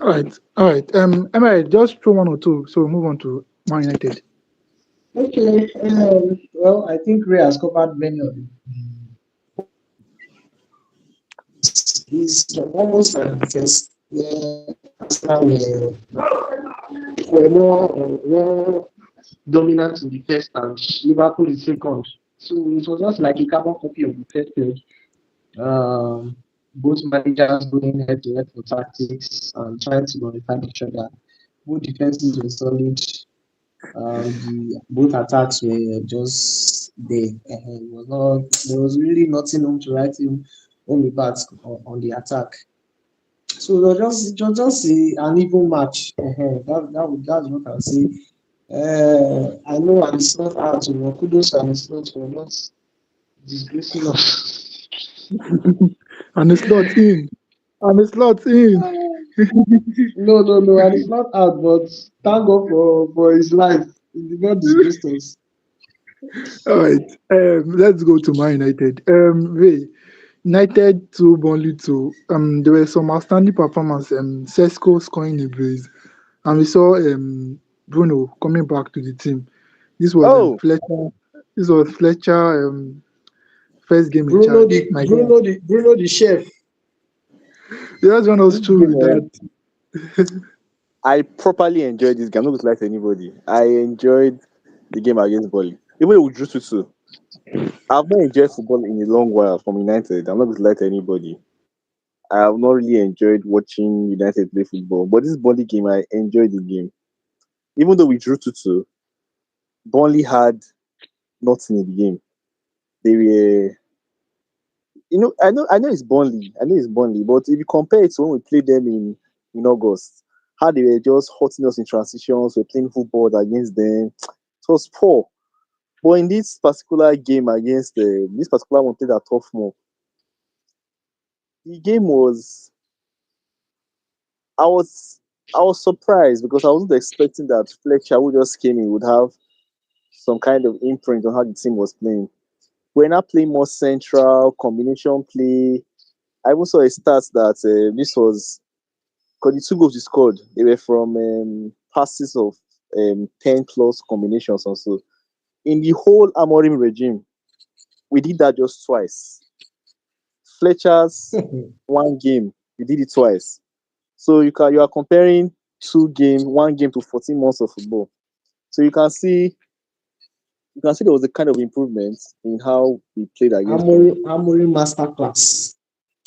All right, all right. Emma, just throw one or two, so we move on to Man United. Okay. Well, I think Ray has covered many of it. He's almost like the first. Yeah, Arsenal were more dominant in the first and Liverpool is second. So it was just like a carbon copy of the first period. Um, both managers going head to head for tactics and trying to modify each other. Both defenses were solid. The both attacks were just there. It was not there was really nothing home to write home about on the attack. So it was just an even match. That's what I'll say. I know and it's not out, kudos and it's not for not disgracing us. And the slot in. And the slot in. No, and it's not out, but thank God for his life. He did not disgrace us. All right. Let's go to Man United. Ray, United 2, Burnley 2. There were some outstanding performance. Sesko scoring a brace, and we saw Bruno coming back to the team. This was Oh, Fletcher. This was Fletcher first game in Bruno charge. the My God, Bruno the Bruno the chef. he just run us this through game, with that. I properly enjoyed this game. I'm not going to lie to anybody. I enjoyed the game against Burnley. Even though we drew 2-2. I've not enjoyed football in a long while from United. I'm not going to lie to anybody. I have not really enjoyed watching United play football. But this Burnley game, I enjoyed the game. Even though we drew 2-2, Burnley had nothing in the game. They were, I know it's Burnley, but if you compare it to when we played them in August, how they were just hurting us in transitions, we're playing football against them. It was poor. But in this particular game against this particular one played at Tough More, the game was I was I was surprised because I wasn't expecting that Fletcher, who just came in, would have some kind of imprint on how the team was playing. We're not playing more central combination play. I even saw a stat that this was because the two goals he scored, they were from passes of 10 plus combinations or so. In the whole Amorim regime, we did that just twice. Fletcher's one game, we did it twice. So you are comparing one game to 14 months of football. So you can see there was a kind of improvement in how we played against them. Amory Masterclass.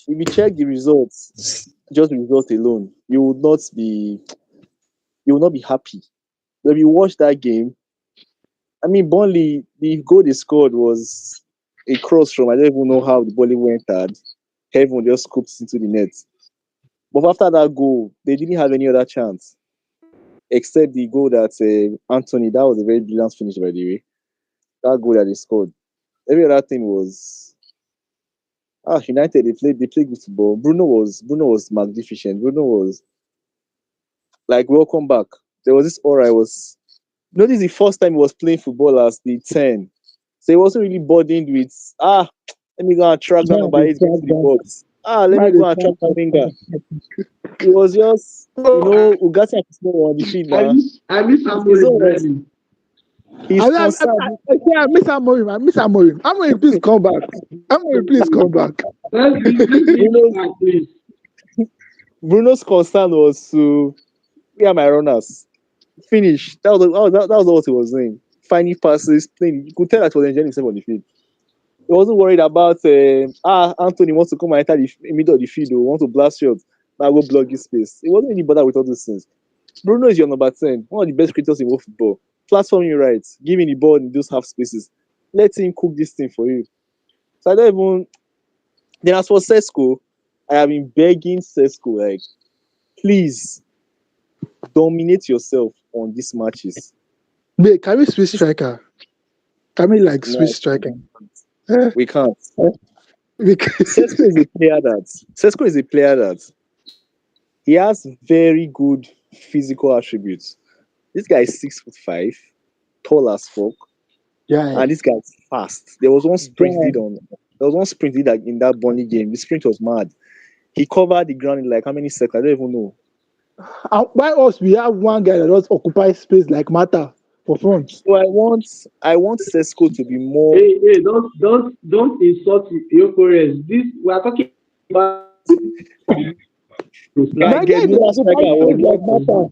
If you check the results, just the results alone, you will not be happy. But if you watch that game, I mean, Burnley, the goal they scored was a cross from I don't even know how the ball went at. Heaven just scooped into the net. But after that goal, they didn't have any other chance except the goal that Anthony. That was a very brilliant finish, by the way. That goal that they scored. Every other thing was United. They played good football. Bruno was magnificent. Bruno was like welcome back. There was this aura. I was Notice the first time he was playing football as the 10. So he wasn't really burdened with let me go and track that Man, number they 8 into track the that. box. Let me Man, they go and track track that that. winger. It was just No, Ugarte is not on the field I now. miss His Amorim own was driving. his concern. I miss Amorim. I miss Amorim. Amorim, please come back. Amorim, please come back. Let's bring him Bruno's back, please. Bruno's concern was to where are my runners? Finish. That was what he was doing. Finding passes, playing. You could tell that he was enjoying himself on the field. He wasn't worried about Anthony wants to come and enter the middle of the field or want to blast shots. Now go block his space. He wasn't really bothered with all those things. Bruno is your number 10, one of the best creators in world football. Platform you right, give him the ball in those half spaces. Let him cook this thing for you. So I don't even. Then as for Sesko, I have been begging Sesko, like, please dominate yourself on these matches. Wait, can we switch striker? Can we like switch No, striker? Eh, we can't. eh, we can. Sesko is a player that he has very good physical attributes. This guy is 6'5", tall as fuck, Yeah, and this guy is fast. There was one sprint he yeah. did on. There was one sprint he did in that Burnley game. The sprint was mad. He covered the ground in like how many seconds? I don't even know. And why us? We have one guy that just occupies space like Mata for front. So I want Sesko to be more Hey, don't insult Yokores. This we are talking about like My striker. guy Gerd is Muller striker occupies space award. like Mata.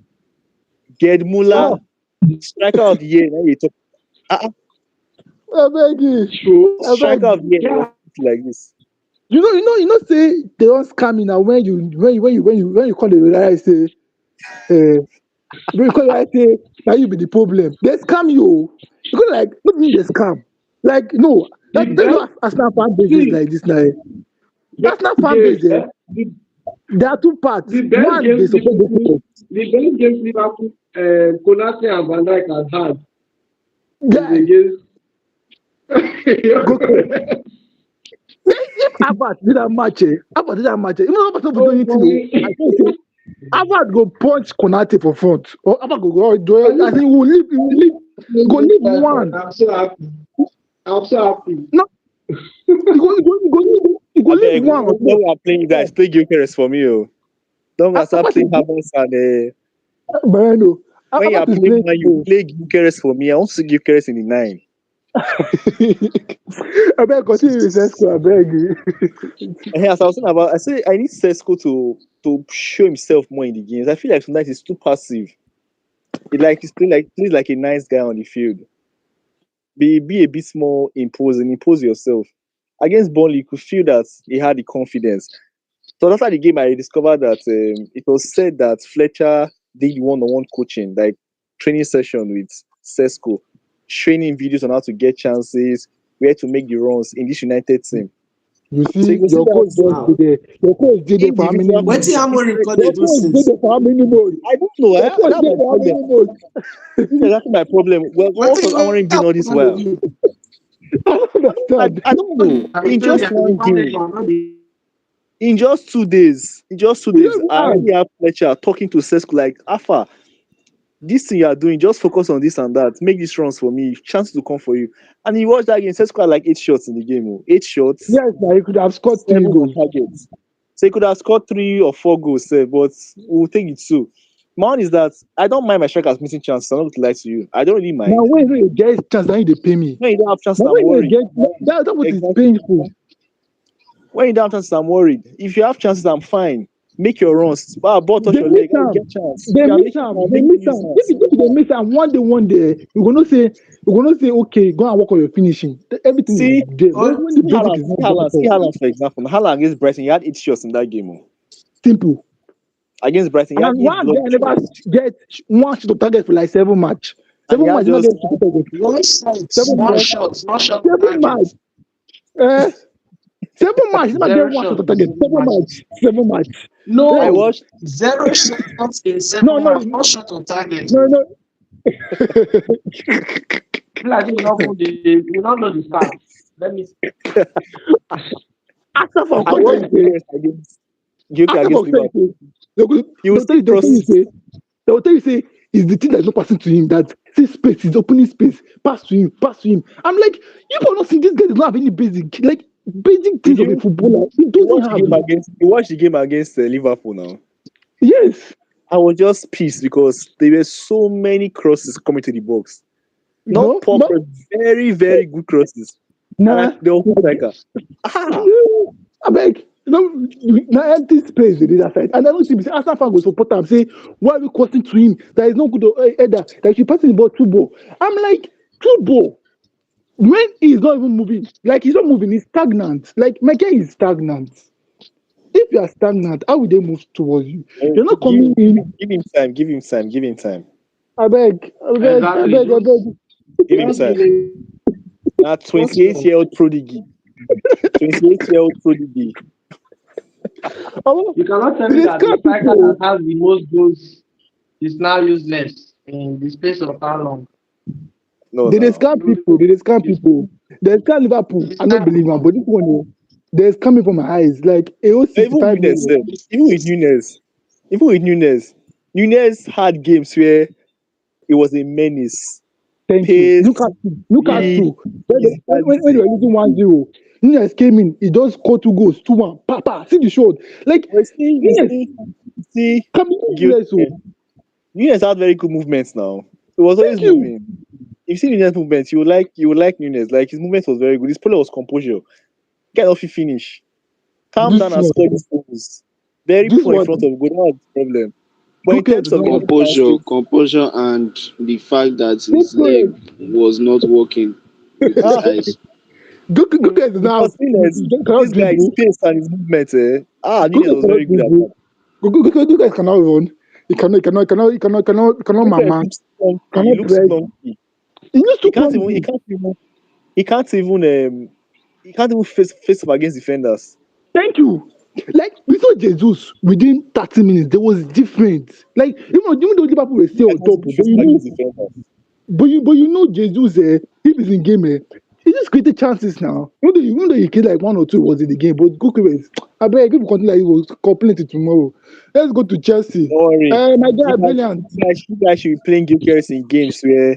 Gerd Muller Ah, striker of the year. Now you talk uh, I beg you. True. I beg striker of you. the year Yeah. like this. Say they don't scam me now when you call the guy say when you call the guy say now you be the problem. They scam you. You go like what do you mean they scam? Like no, The that's best what Arsenal fan base is see like this now. best Arsenal fan game, base there are two parts. the best One they games suppose go Liverpool the best games Liverpool Konate and Van Dijk had is guy against go if Albert did that match, even though Albert not do oh anything, boy. I think say Albert go punch Konate for front. Or Albert go do I think he will leave one. I'm so happy. I'm so happy. No, he go I leave beg one on when top. we are playing you guys, play Gyökeres for me. Oh. Don't start Albert is playing Havertz and Moreno. when you are Albert is playing playing man, you slow. play Gyökeres for me. I want to see Gyökeres in the 9. I beg continue with Sesko, I beg you. And as I was saying about, I say I need Sesko to show himself more in the games. I feel like sometimes he's too passive. He's plays like a nice guy on the field. Be a bit more imposing. Impose yourself. Against Burnley, you could feel that he had the confidence. So after the game, I discovered that it was said that Fletcher did one-on-one coaching, like training session with Sesco, training videos on how to get chances, where to make the runs in this United team. You So see, you can see your coach that just Wow. did there. Your coach did there for how many individual. What months? Amorim Your recorded those coach did things? there for how many months? I don't know. Your coach That's did my there for how problem. many months? This is exactly my problem. Well, What what was Amorim doing all this happened with while? you? I don't understand. I don't know. I In told you just at the one game, foundation, not the in just two You days, don't I even already have Fletcher talking to Sesco like, Alpha, this thing you are doing, just focus on this and that. Make these runs for me. Chance to come for you. And he watched that game. Sesco had like 8 shots in the game. 8 shots, yes, now you could have scored 3 7 on goals. target. So he could have scored 3 or 4 goals, but we'll take it two. My one is that I don't mind my strikers missing chances. I'm not going to lie to you. I don't really Now mind. when you get chance, now they pay me. When you don't have chances, Now I'm when you worried. get that what is Exactly. painful. When you don't have chances, I'm worried. If you have chances, I'm fine. Make your runs. Ball touch They your miss leg. Oh, am. get chance. They You can miss make it am. now. They Make miss the am. If nuisance. you if they miss am one day, you're gonna say, okay, go and work on your finishing. Everything is See, there. or When the basic is See not there at Haaland, all. for example. Haaland against Brighton, he had 8 shots in that game. Simple. Against Brighton, he had And eight one block guy never shots. get one shot to target for like 7 match. And he Seven had match, not just get to target. one shots, 7 match. not shot on 7 match. target. Eh, 7 match. Never get Zero one shot to shots, target. zero 7 match. matches. 7 match. I Hey, No, watched 0 shots in no, 7 match, no, not shot on target. no, no. Like you not know you don't know the stats. Let me After from I content, watched you say, Gyökeres against Gyökeres after against from say, Liverpool. You will they'll tell see you, crosses. they will tell you say it's the thing that's not passing to him that see space, he's opening space, pass to him. I'm like, you are not seeing this guy does not have any basic Did things of a you footballer. He you doesn't watch the have. game against Liverpool now? Yes, I was just pissed because there were so many crosses coming to the box. Not poor but crosses, very, very good crosses. And nah. the whole striker. Ah, I beg. Now empty space they did that side. And I don't see Arsenal fan go support him say, why are we crossing to him? That is not good header. That you passing the ball through ball. I'm like, through ball. When he's not even moving, like he's not moving, he's stagnant. Like my guy is stagnant. If you are stagnant, how will they move towards you? You're not give, coming in. give him time, give him time, give him time, I beg, I beg, I exactly beg, I beg. give him just time. give it Now, just 28-year-old prodigy. 28-year-old prodigy. Oh, you cannot tell me they that the scam striker that people. has the most goals is now useless in the space of how long? No, They now. scam people. They scam people. They scam Liverpool. I don't believe him, but this one, they scam from my eyes. Like a whole Even 65 Nunes, million. even with Nunes had games where it was a menace. Thank you. Pace, Yeah. speed, Newcastle. When they physicality. were losing 1-0, Nunes came in. He just scored 2 goals, 2-1. Papa, see the shot. Like But Nunes see, coming Gil- useless. Oh. Nunes had very good movements now. He was always Thank you. moving. If you see Nunes movements, you would like Nunes. Like his movement was very good. His play was composure. Get off, you finish. Calm This down and one, score these goals. Very this poor in one, front of goal. That was the problem. But in Goke terms does of not have. getting chances, Composure, and the fact that This his leg one, was not working with his ah, eyes. Goke does not have. because Nunes, He cannot this guy, his dribble. pace and his movement, Nunes Goke was cannot very good at that. dribble. Goke cannot run. He cannot Nunes mama. looks clunky. He Cannot looks press. clunky. He used He to can't even. He clumsy. can't even. He can't even. He can't even face up against defenders. Thank you. Like we saw Jesus within 30 minutes, there was different. Like even though Liverpool were still Nunes on can't top, even face up against defenders. but you know Jesus, if he's in game, he just created chances now. Even though he killed like 1 or 2 was in the game, but goalkeepers, I bet people continue like he was complaining tomorrow. Let's go to Chelsea. Don't worry. My guy, brilliant. You guys should be playing Gyökeres in games where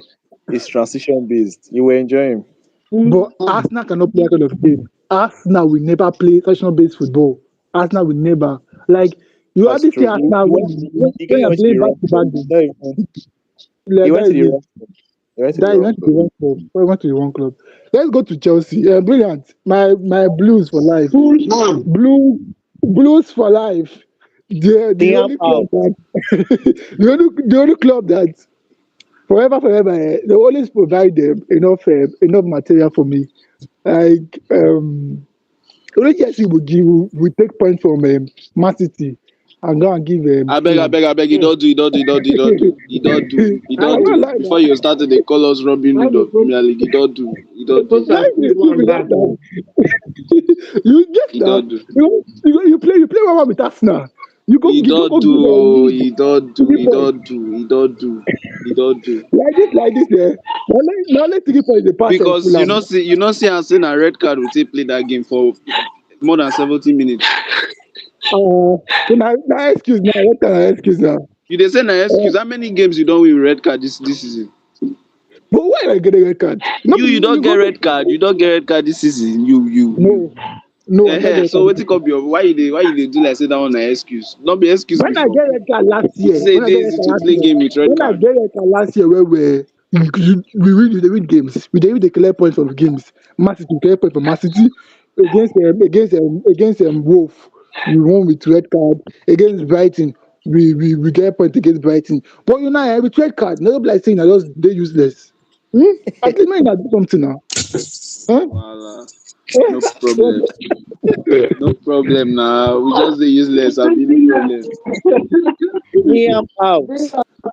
it's transition based. You will enjoy him. But Arsenal cannot play that kind of game. Arsenal will never play traditional based football. Arsenal will never. Like you That's hardly see true. Arsenal The when guy you're went to the playing back wrong to club. back game. No, even- He Like went that to is the it. wrong club. He went to the That he wrong went to the club. wrong club. He went to the wrong club. Let's go to Chelsea. Brilliant. My Blues for life. Full on. Blues for life. The Damn only club out. that the only club that forever they always provide them enough material for me. Like Only Chelsea will take points from Man City and go and give Fulham. I beg, he I don't won't do. lie Before now. you started, they call us Robin How Hood the of coach, Premier League. He don't coach do, has Lie me, played stupid one that bad now. though. You just he now. don't do. You play one with Arsenal. He You go don't go give do, he don't do, 3 points. he don't do. Like this, eh? Now let 3 points dey pass Because Fulham. you know see, and saying a red card will take play that game for more than 70 minutes. So now excuse now. What kind of excuse now? You they say na Uh, excuse. How many games you don't win with red card this season? but why I get a red card? No, You don't you get go red card. You don't get red card this season. You. no, no. I not get red So card. what up your why you dey do like say that one na excuse? Not be excuse When I before. get red card last You year, say it's easy to play game with red when I card. get red card last year, where we win games, we dey clear points from games. Man City we clear points from Man City against Wolf. We won with red card against Brighton. We get point against Brighton. But you know, with red card, nobody like saying I just they useless. Hmm? At least man, I do something now. Huh? Voila. Eh? No problem. No problem now. We just dey useless. I be no problem. Liam out.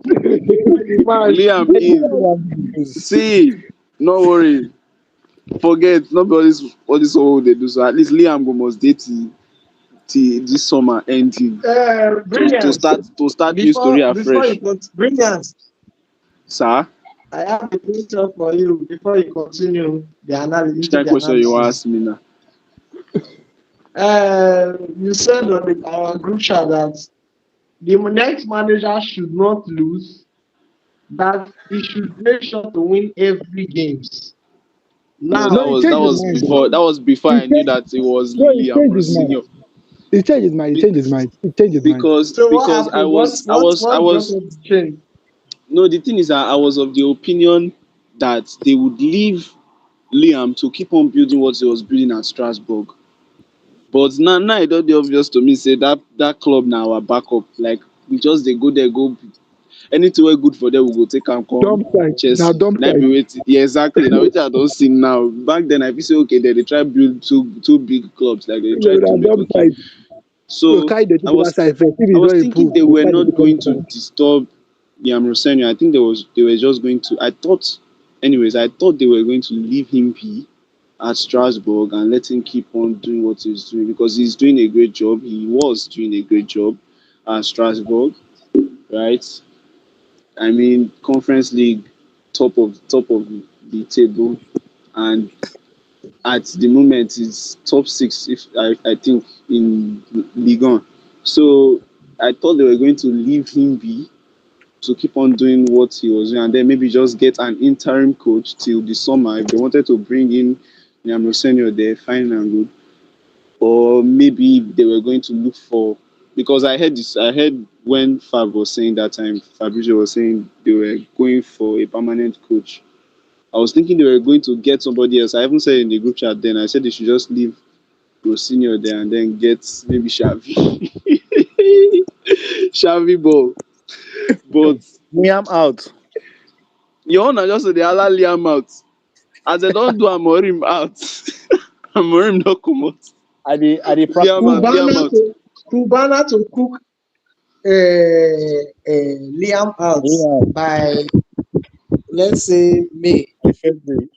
The match. Liam Let in. Liam lose. See, no worry. Forget. Not be all this what they do. So at least Liam go must date till this summer ending Brilliant. to start new story Before afresh. you brilliant. Sir, I have a question for you before you continue which into kind of the question you wan analysis. ask me now? You said on our group chat that the next manager should not lose, that he should make sure to win every games. No, No, Now, he changed his mind. that was before He I knew changed. that it was No, he Liam changed his mind. Rosinho. He changed his mind. He Be- changed his mind. He changed his mind. so what because happened? What got the change? no, the thing is that I was of the opinion that they would leave Liam to keep on building what he was building at Strasbourg. But now it don't dey obvious to me say that club na our backup. Like we just dey go there, go anything wey good for them, we go take am come Dump site. Now Chelsea. dump Na be site. wetin, yeah, exactly. Na wetin I don see now. Back then I feel say okay, they try build two big clubs like they try Now do make dump okay. site. So So carry the I to that was side first. If I you was don't thinking improve, they you were carry the not going to second disturb Liam Rosenio. I think they were just going to. I thought they were going to leave him be at Strasbourg and let him keep on doing what he's doing because he's doing a great job. He was doing a great job at Strasbourg, right? I mean, Conference League, top of the table, and at the moment it's top six. If I think in Ligue 1. So I thought they were going to leave him be to keep on doing what he was doing and then maybe just get an interim coach till the summer if they wanted to bring in Liam Senior there, fine and good. Or maybe they were going to look for because I heard when Fab was saying that time, Fabrizio was saying they were going for a permanent coach. I was thinking they were going to get somebody else. I haven't said in the group chat then. I said they should just leave Rosinho there and then get maybe Xavi. Xavi ball. But Liam out. your own na just dey hala Liam out. As they don't do Amorim out. Amorim no comot. I dey Liam practice out, am. Liam out. Cubana to cook Liam out Liam by, let's say, May. by February.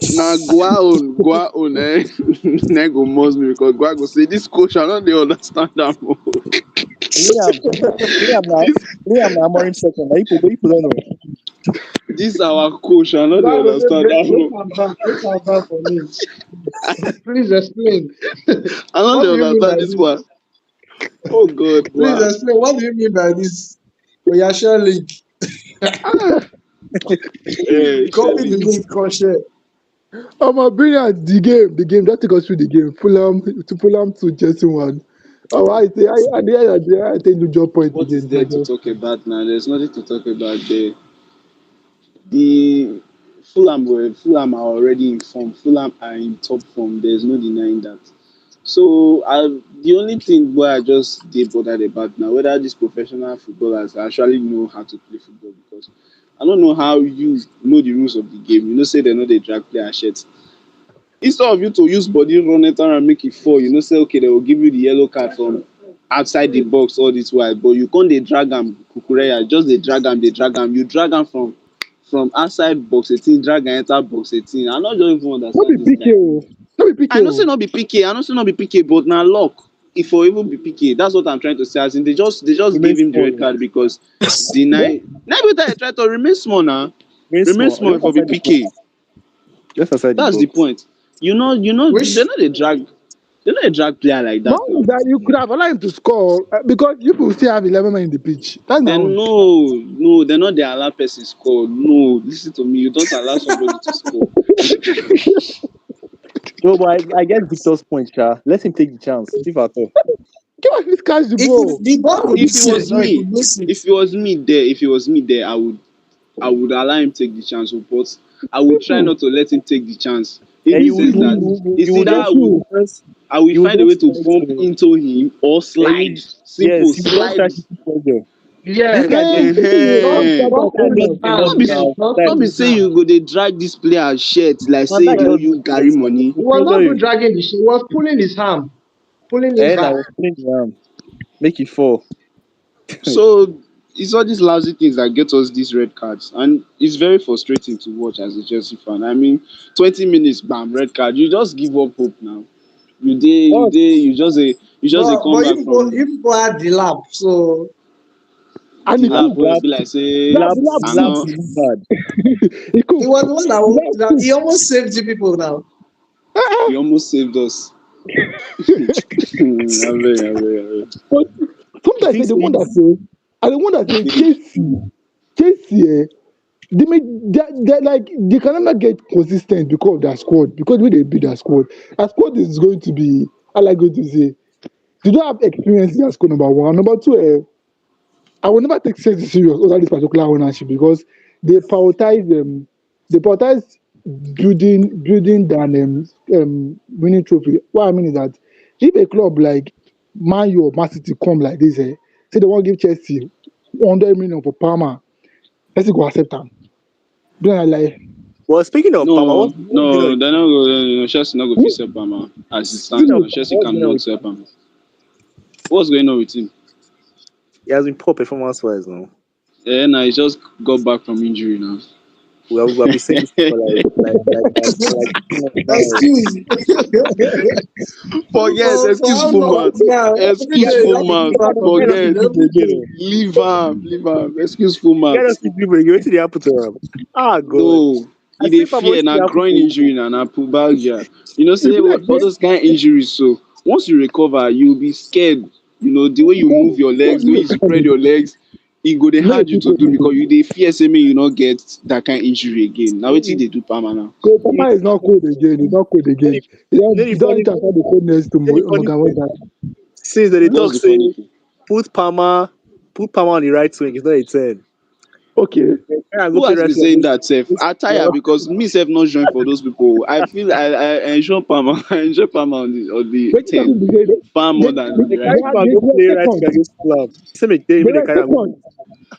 Na Gua own na go must me because Gua go say this coach I no dey understand am o. Liam Liam na This Liam na Amorim second. Na people don't know. this our coach I no dey That was understand am break o. break am down for me. Please explain. I no What dey do you mean understand by this one. this? Oh God, Please wow. explain. What do you mean by this? Oyasha League. Ah, Copy Shelly. the link, come share. brilliant. The game. Just take us through the game. Fulham to Chelsea one. Oh, I say, I think you drop point What is again. there to talk about now? There's nothing to talk about there. The Fulham are already in form. Fulham are in top form. There's no denying that. So the only thing where I just dey bothered about now whether these professional footballers actually know how to play football because I don't know how you know the rules of the game. You know say they know they drag player shirt. Instead of you to use body run enter and make it fall, say okay, they will give you the yellow card from outside the box all this while, but you can't dey drag am kukureya, just dey drag am, you drag am from outside box 18, drag am enter box 18. I no just even No be understand this guy. PK o. No be PK I know say o. not be PK, but na luck. If for even be PK, that's what I'm trying to say. As in, they just Remain gave him the small. red card because deny. Now every time I try to remain small now, remain small Just for be outside the box. PK. Just outside the That's the box. point. They're Which not a drag. They're not a drag player like My that own now. is that you could have allowed him to score because you will still have 11 men in the pitch. That's my Then own. no, they're not. They allow person score. No, listen to me. You don't allow somebody to score. No, but I get Victor's point, Sha. Let him take the chance, if at all. Give us this catch the it ball. could, the ball could be If it safe, was or it me, could miss it. if it was me there, I would allow him take the chance, but I would try not to let him take the chance. In And this sense that it's you would either I will you would find a way just to try bump to into him or slide. Simple, yes, you would just slide. try to keep pressure. This Yes. guy dey Don't That pull his just ehen. the run hand. No be now. Don't That no pull be his say hand. you go dey drag this player shirt like man, say that Yes. just you the carry run now. money. He was not Pressure even you. dragging the shit. He was pulling his hand. Pulling him And I back. was playing the arm. Make it fall. So it's all these lousy things that get us these red cards, and it's very frustrating to watch as a Chelsea fan. I mean, 20 minutes, bam, red card. You just give up hope now. What? You just a come But back from you people had the lap, so And the he lap could. where Lab, be like say The lab I could. know. labs bad. He he could. was the one The lab that could. he almost saved the people now. He almost saved us. I But The sometimes thing I the one that is, say, I the one that say Chelsea, they like they can never get consistent because of their squad. Because when they build their squad, their squad is going to be. I like going to say they don't have experience in their squad. Number one, number two. I will never take Chelsea serious over this particular ownership because they prioritize building than winning trophy. What I mean is that if a club like Man U or Man City come like this, say they want to give Chelsea 100 million for Palmer, Chelsea go accept them. Like, well, speaking of Palmer, what's going on? they're not go. Chelsea not go fit sell Palmer as it stands Speaking of now. Palmer, Chelsea what's going on cannot with sell him? Palmer. What's going on with him? He has been poor performance wise now. Yeah, nah, he just got back from injury now. We have been saying this for like 2 months now. Excuse. Forget, for excuse how full long mouth. now? Every Yeah, Excuse day, the full not guy the mouth. keep out the of guy don't breathing. see Forget. people Every again. day. Oh. Leave him. Excuse full The guy mouth. don't see people again. Wait till they happen to him. Ah God. No, I he dey say Palmer fear wait till na they happen groin to him. injury na pubalgia. if Say you like, what all those kind of injuries. So once you recover, you'll be scared. The way you move your legs, the way you spread your legs, it go dey hard you to do because you dey fear say make you not get that kind of injury again. Now wetin You dey do Palmer now? so Papa is not cold again. He's not cold know again. the He don't transfer the coldness to funny Morgan thing? Wangan. Since they What's talk the say funny thing? put Palmer put Palmer on the right wing, it's not a 10. Okay. I go Who play has right been wing saying against that self? I tire because me self not join for those people. I feel I enjoy Palmer. I enjoy Palmer on the But 10 far more than they the right carry wing. Palmer go play they right were wing second. against Fulham. Say make They they were carry am go. second.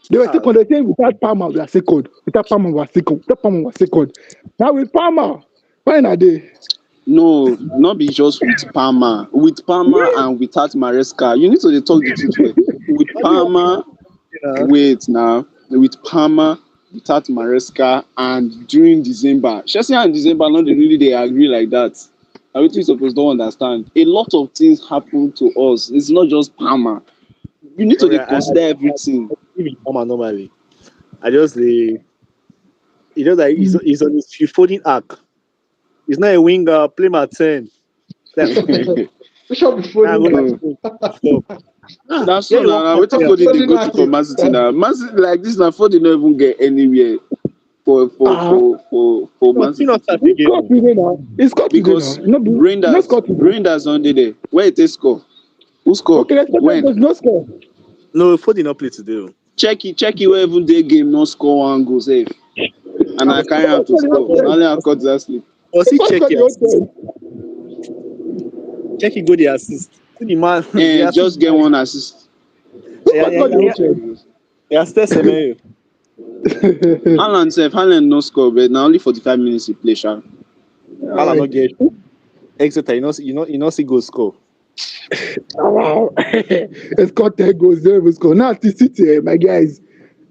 They were Ah, second. They saying without Palmer, we are second. Without Palmer, we are second. Without Palmer, we are second. Now with Palmer, when are they? No, not be just with Palmer. With Palmer and without Maresca. You need to dey talk the truth well. With Palmer, wait now. With Palmer, without Maresca, and during December. Chelsea and December not dey really they agree like that. Na wetin you suppose don't understand. A lot of things happen to us. It's not just Palmer. You need to dey consider everything. give him Palmer normally. I just the he just like he's on his folding arc. He's not a winger, play my 10. Then We should be I go phoning like that. No. flop. Ah, Na yeah, so you want na catch wetin player. Foden dey Phoning go through for that. Man City now. Man City like this na Foden no even get anywhere Ah, for No, Man he City not team. start he again. scored No. today now. He scored today now. Because He not scored today. Reinders don dey there. Where e take score? Who score? Okay, let's go. When? There's no score. No, Foden not play today. Oh. Check it wey even dey game no score one goal sef. And I carry am to score. Na only I cut that sleep. But He see first check scored the your whole assist. time. Check go the assist. See the man the assist Just get man. one assist. He first scored the whole time. Yeah, stay Haaland no score but na only 45 minutes he play sha. All Haaland right. not get Exeter. See goal score. Oh, wow. It's got 10 goals, 0 score. Now, to City, my guys.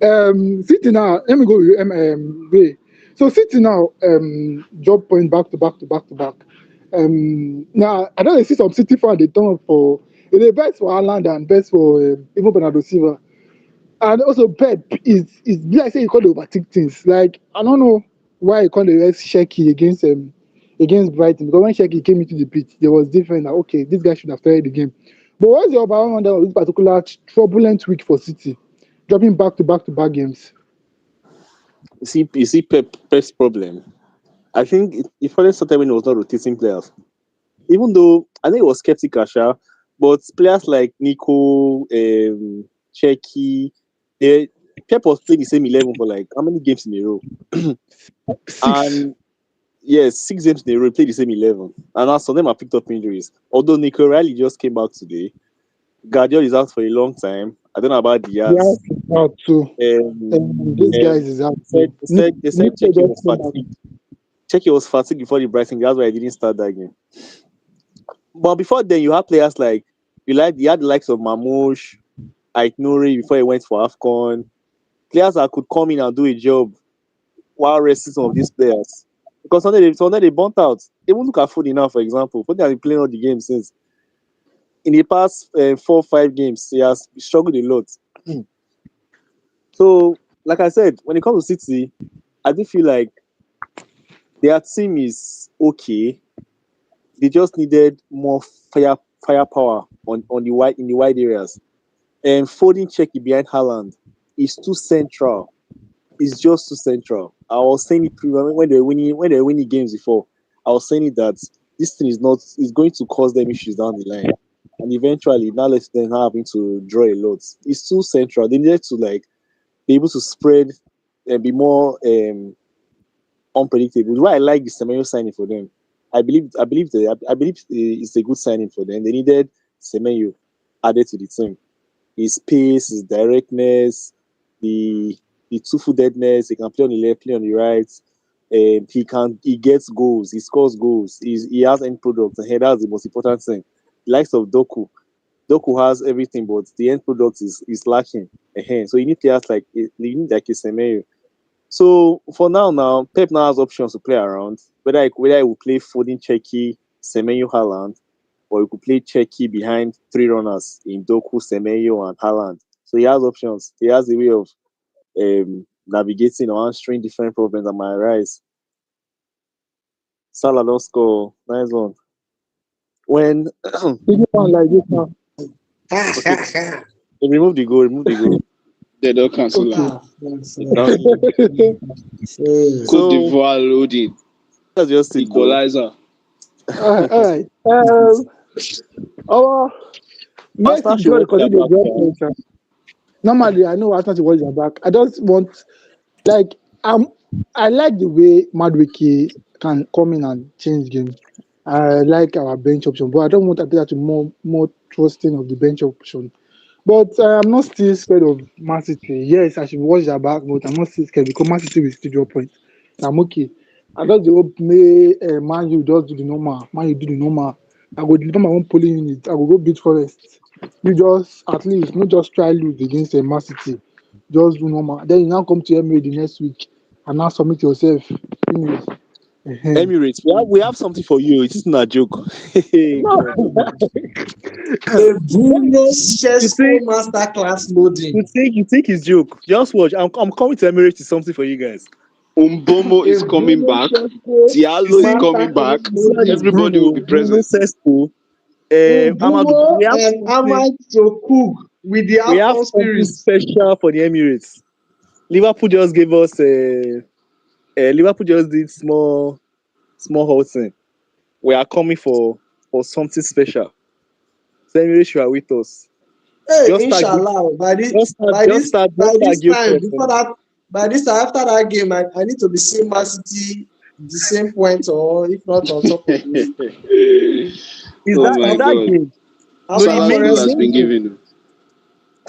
City now, let me go with way. So, City now, drop point back to back to back to back. Now, I don't see some City fan, they turn up for, the best for Haaland and best for even Bernardo Silva. And also, Pep is like say he can't overtake things. Like, I don't know why he can't rest Shecky against Brighton, because when Shecky came into the pitch, there was different. Like, okay, this guy should have started the game. But what's your overall rundown of this particular turbulent week for City, dropping back to back to back games? You see Pep's problem. I think it first started when he was not rotating players. Even though I think it was skeptical, sha, but players like Nico, Cherki, they, Pep was playing the same 11 for like how many games in a row? 6. And yes, 6 games in a row, he played the same 11. And now some of them have picked up injuries. Although Nico Riley just came back today. Guardiola is out for a long time. I don't know about Yeah, Diaz. out too. This guys Um, is out said, too. they said, they said Nico Cherki was just came back. fatigued. Cherki was fatigued before the Brighton game. That's why I didn't start that game. But before then, you have players like you had the likes of Mamouche, Ait Nouri before he went for AFCON. Players that could come in and do a job while resting some of these players. Because sometimes they burnt out. Even look at Foden now, for example. Foden has been playing all the games since. In the past 4 or 5 games, he has struggled a lot. So, like I said, when it comes to City, I do feel like their team is okay. They just needed more firepower on the wide in the wide areas. And Foden checking behind Haaland is too central. It's just too central. I was saying it when they were winning games before. I was saying it that this thing is going to cause them issues down the line. And eventually now let them having to draw a lot. It's too central. They needed to like be able to spread and be more unpredictable. Why I like the Semenyo signing for them. I believe it's a good signing for them. They needed Semenyo added to the team. His pace, his directness, the two-footedness. He can play on the left, play on the right. He gets goals. He scores goals. He has end product, and that's the most important thing. The likes of Doku. Doku has everything, but the end product is lacking. So you need players like a Semenyo. So for now, Pep now has options to play around. Whether he will play Foden, Cheki, Semenyo, Haaland, or he could play Cheki behind 3 runners in Doku, Semenyo, and Haaland. So he has options. He has a way of navigating or answering different problems that might arise. Salah don't score. Nice one. When Big one like this now. okay, remove the goal. Remove the goal. They don't cancel Okay. him. Ah, yes, Now, Cote so d'Ivoire loading. that's just it, though. Equalizer. All right. Our Arsenal next should draw the watch their continue back. draw points. Normally, I know Arsenal to watch their back. I just want like I like the way Madwiki can come in and change game. I like our bench option, but I don't want Ateta to more trusting of the bench option. But I'm not still scared of Man City. Yes, I should watch their back, but I'm not still scared because Man City will still draw points. I'm okay. I just the hope may Man U just do the normal. Man U do the normal. I go deliver my own polling unit. I will go beat Forest. You just at least not just try lose against Man City. Just do normal. Then you now come to Emirates the next week and now submit yourself. Finish. Ehen. Emirates, we have something for you. It's not a joke. No. God. a Bruno You Shesco think masterclass loading. you think it's joke? Just watch. I'm coming to Emirates to something for you guys. Umbomo A is coming Bruno back. Shesco You Diallo is see, coming back. masterclass loading. Everybody will be Bruno present. Sesko, Amadou. Umbumo and Ahmad to cook with the We have Afcon something spirit. special for the Emirates. Liverpool just gave us Liverpool just did small halting. We are coming for something special. So Emirates, you are with us. Hey, Just start give, inshallah, just by start this give time, us. before that, by this time, after that game, I need to be seeing Man City the same point, or if not on top of it. Is Oh that my is that God. game? No, After he Salah's goal main Forest has been game. given.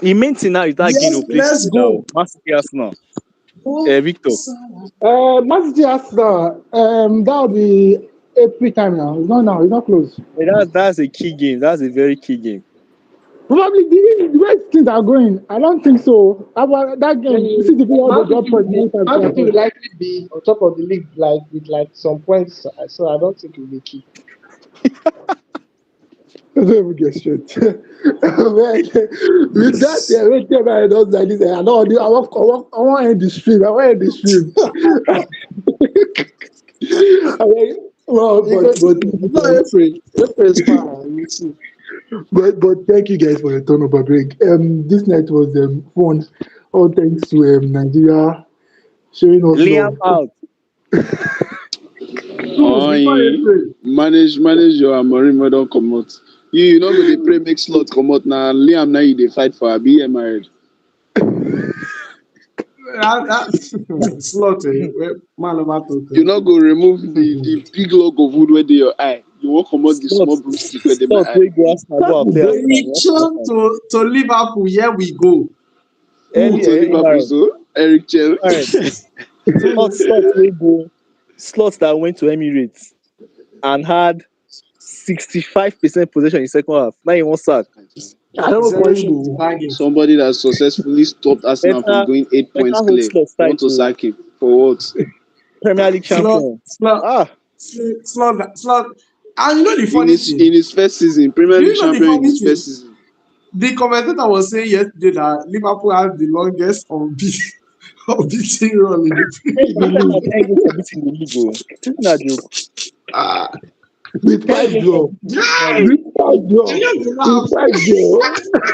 he main thing now is that game Yes, will play let's today now. go. Man City Arsenal. Victor. Man City Arsenal, that'll be April time now. It's not now. It's not close. Hey, that's a key game. That's a very key game. Probably the way things are going, I don't think so. About that game, this is the period Man they drop City will points. be- Man City will likely be on top of the league with some points, so I don't think it will be key. Don't even get straight. With that, wait till I don't like this. I don't. I want to end the stream. I want to end the stream. Well, No, April is fine. You see. but thank you guys for the turn up break. This night was fun. All thanks to Nigeria showing us Liam love. out. Manage your Amorim don't come out. You know go dey pray make slot come out now. Liam now you dey fight for be married. Slot, man about to. You not go remove the big log of wood where dey your eye. You won't come out the small broomstick where dey my eye. Return to Liverpool. Here we go. To Liverpool, so Eric Chell. Slots that went to Emirates and had 65% possession in second half. Now he wants sack. I don't know for you. Somebody that successfully stopped Arsenal from going 8 points clear. Want to sack him for what? Premier League champion. Slot. And you know the funny thing? In his first season, Premier League champion in his first season. The commentator was saying yesterday that Liverpool has the longest unbeaten run in the league. With 5 draw.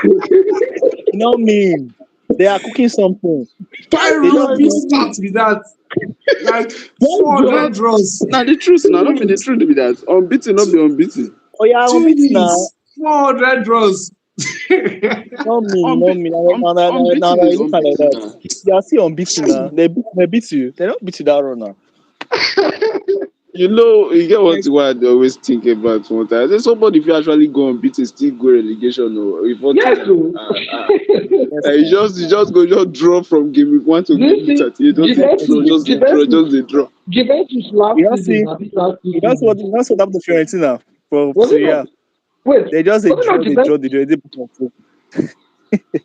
You know me. They are cooking something. 5 runs start with that. Like 400 draws. Now the truth now, not be the truth be that. Unbeaten, not be unbeaten. Oh yeah, unbeaten now. 400 draws. No me. Now they look like that. They are still unbeaten now. They beat you. They don't beat you that run now. You know, you get what I always think about one time. There's somebody if you actually go unbeaten, still go relegation or if you just draw from game week 1 to game week 30. You just draw. Juventus last season. That's what happened to Fiorentina for Syria. Wait, they just draw.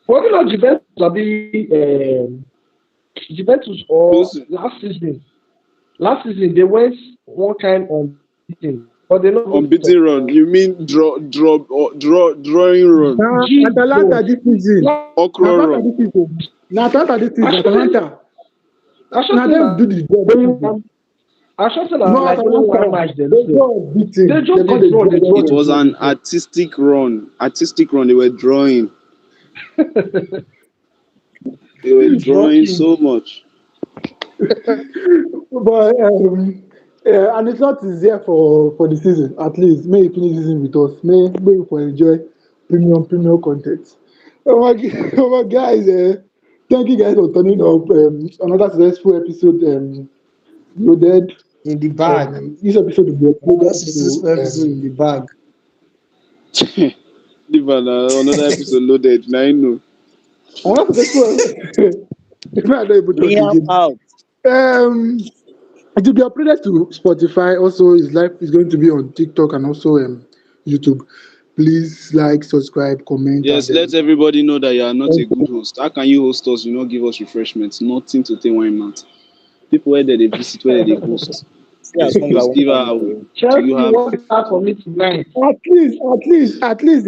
Wasn't not Juventus or last season? Last season they went one kind unbeaten, but they not unbeaten run. You mean drawing run? Atalanta this season. Okra run. Atalanta this season. Atalanta. Now them do the job. It was an artistic run. They were drawing. They were drawing so much. But and it's not easier for the season. At least may finish the season with us. May we for enjoy premium content. Oh my guys, thank you guys for turning up. Another successful episode. Loaded in the bag. This episode will be episode in the bag. Another episode loaded. Now I know. Out. It will be uploaded to Spotify. Also, his live is going to be on TikTok and also YouTube. Please like, subscribe, comment. Yes, let everybody know that you are not a good host. How can you host us? You not give us refreshments. Nothing to take one month. People where they visit, where they host. Chelsea, what is that for me tonight? At least,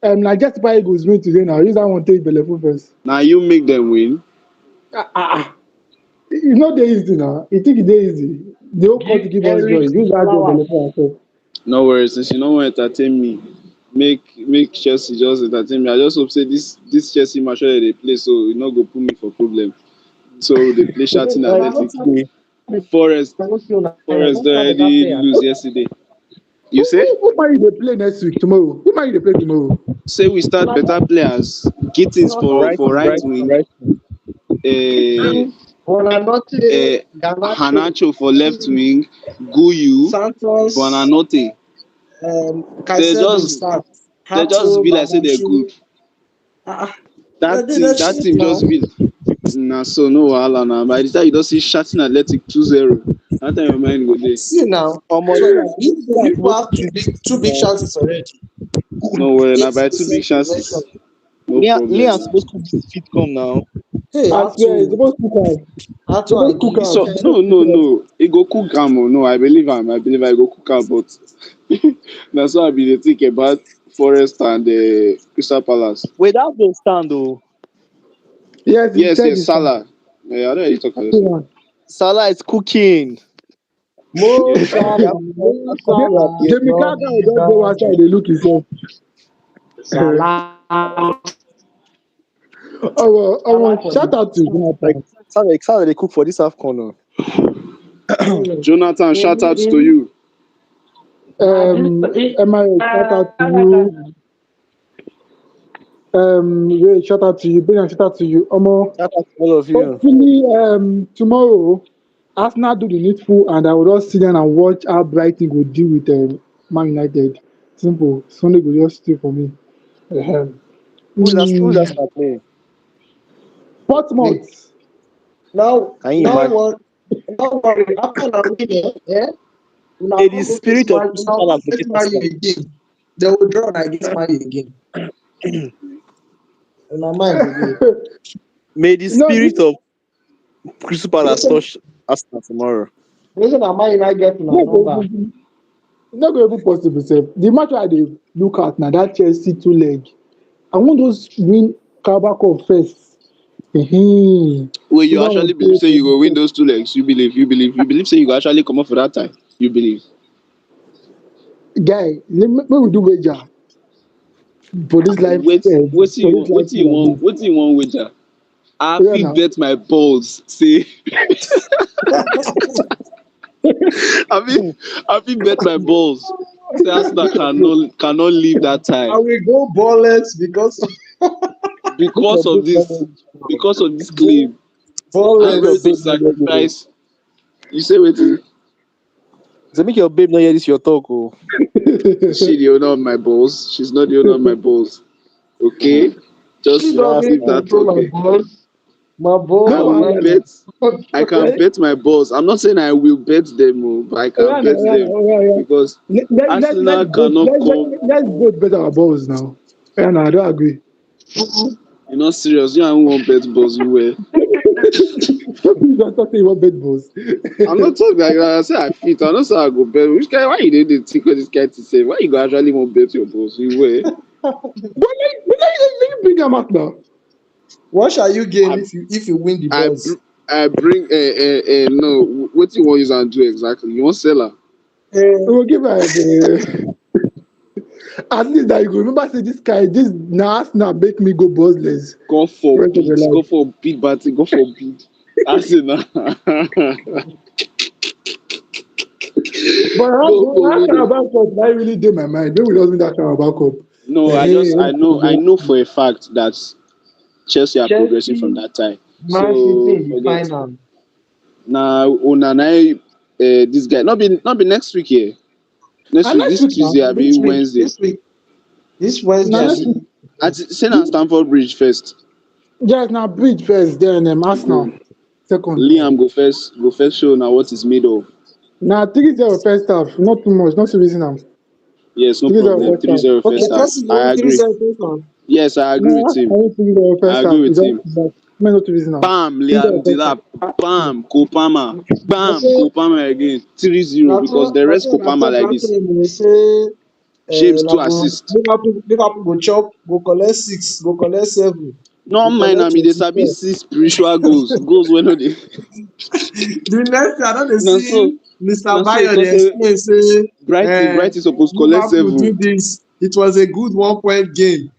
like just buy Eagles win today now. Use that one take the level first. Now you make them win. It's not that easy now. You think it's easy. They don't call to give us joy. Use that the level. No worries. Since you don't want to entertain me, make Chelsea just entertain me. I just hope say this Chelsea match where they play, so you not go put me for problem. So they play shouting athletic. Forest already lose yesterday. You say? Who might they play next week, tomorrow? Who might they play tomorrow? Say we start better players. Gittins for right wing. Hanacho for left wing. Guyu for Ananote. They just be like say they're good. That team just be Nah, so no wahala now. By the time you don't see Shouting Athletic 2-0, that time your mind go there. See now. Leon, So you Leon people supposed have two big chances already. No way, now by two big 80% chances. possession. No problem Leon now. supposed to be fit come now. Hey, I swear, it's Atu, supposed to cook am. Atu Supposed and cook Gibbs. am. So Okay. no. He go cook am. No, I believe him. I believe I go cook am, but that's why I be the think about Forest and Crystal Palace. Wait, that don't stand though. Yes, he said Yes, it's fine. Salah. Yeah, I don't know you talk about this. Salah is cooking. Mo Yeah, Salah, Yeah, Mo yeah, Salah, yeah. Jamie don't Carragher will be just go outside done. dey look himself. Salah, Salah for Shout the out to Like Jonathan. Salah they cook for this half corner. Jonathan, shout out to you. Emma, shout out to you. Ray, shout out to you. Brian, shout out to you. Shout out to all of you. Hopefully, tomorrow, Arsenal do the needful, and I will just sit down and watch how Brighton go deal with Man United. Simple. Sunday go just stay for me. Ahem. Who's that Mm, start playing? Portsmouth. now, Can you now imagine? what? Now worry. After the winning, una May no the go face spirit of Man, Crystal una no Palace face locate Man U Arsenal. again. They will draw against Man U again. Una mind go dey. May the No, spirit of Crystal Palace Listen, touch Arsenal tomorrow. listen, na Man United get una no, number. no go even possible sef. The match I dey look at na that Chelsea two leg. I want those win Carabao Cup first. Well, So you that one actually believe say you go win play. those two legs. You believe say you go actually come up for that time. You believe. Guy, make we do wager for this life. Wait, For this life like this. what you want wager? I Yeah, fit now. bet my balls. Say, I fit bet my balls. Say Arsenal cannot leave that tie I will go ballers because Make your because of babe no this, hear this. because of this claim. I'm Make your ballers. ready to babe no hear this. sacrifice. You say what? So make your babe no hear this your talk. Oh. Is she the owner of my balls? She's not the owner of my balls. Okay, She just don't Relax really leave now. that control talk my there. balls. My I balls No are will wahala mine. now. bet. I can Eh, bet my balls. I'm not saying I will bet them, but I can yeah, bet now, yeah, them now, yeah, yeah. because Let's Arsenal vote. cannot come. Let's vote better our balls now. Yeah, no, I don't agree. You're not serious. You and who won't bet balls. You were. You are talking about bed balls. I'm not talking like that. I say I fit. I'm not saying I go bet. Which guy? Why you didn't think of this guy to say? Why you go actually won't bet your balls? You were. Let me bring them out now. What shall you gain I if you win the I, balls? I bring no. What you want use and do exactly? You want seller? We will give her at least that you go remember say this guy, this now make me go bossless. God Rest of the forbid. life. God forbid. But God forbid. Arsenal. But God that forbid. Carabao Cup, that really did my mind. When we lost in that Carabao Cup. No, I know for a fact that Chelsea are progressing from Chelsea, that time. Man City So in the forget. final. Now, Onana, this guy, not be next week here. Next And week, next this week now, Tuesday, I be Wednesday. This Wednesday, now I next be week, At say na Stamford Bridge first. yes, now Bridge first, then Arsenal Go. second. Liam go first show now what is made of. Now 3-0 first half, not too much, not too busy now. Yes, no 3-0 problem. first half. 3-0 okay. first half. Chelsea go I win agree. 3-0 final. Yes, I agree No, with him. I 3-0 I first half. agree with It's him. just not too busy now. Bam, 3-0 Liam first half. Delap. Bam, Kopama. They Bam, say Kopama again. 3-0 because the rest na Kopama so like this. Barcelona dey say James na two go assists. Liverpool go chop, go collect 6, go collect 7, No go mind collect am, dey sabi 24. see spiritual goals wey no dey. The next thing I don dey Na so see Mr. na so e Bayo talk dey say explain say Brighton suppose collect Liverpool 7. do this, it was a good 1 point game.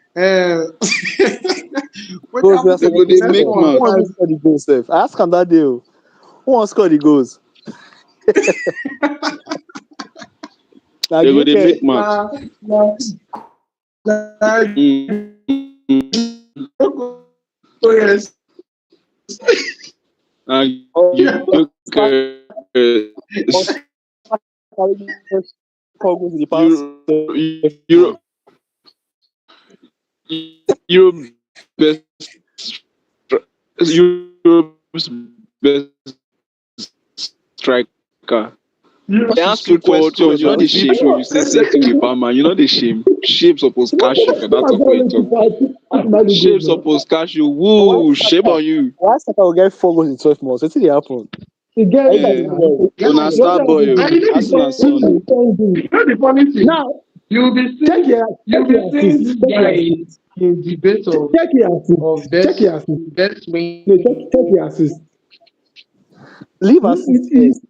Wetin Goals happen where to They the go dey celebrity make score. second Who mouth. wants half? to score the goals, Seth? I ask him that day. Oh. Who wants to score the goals? Now They go you dey can make mouth. Na Mm. yes. Na oh, Gyökeres. four goals in the past Euro, Euro, Euro best Euro Europe's best striker. They ask you questions, you know the shame, so you say same thing with Palmer. You know the shame. Shame supposed cash you for that of way talk. Shame supposed cash you. Woo, shame on you. Why Saka will get 4 goals in 12 months? What's it happen? He get Are you it guys now. know? Una star boy, And you know Arsenal son. you know the funny thing? Now, You'll be check seeing this guy assist. in debate of Check your assist. Check best your assist. best wing. No, check your assist. Leave assist He- first.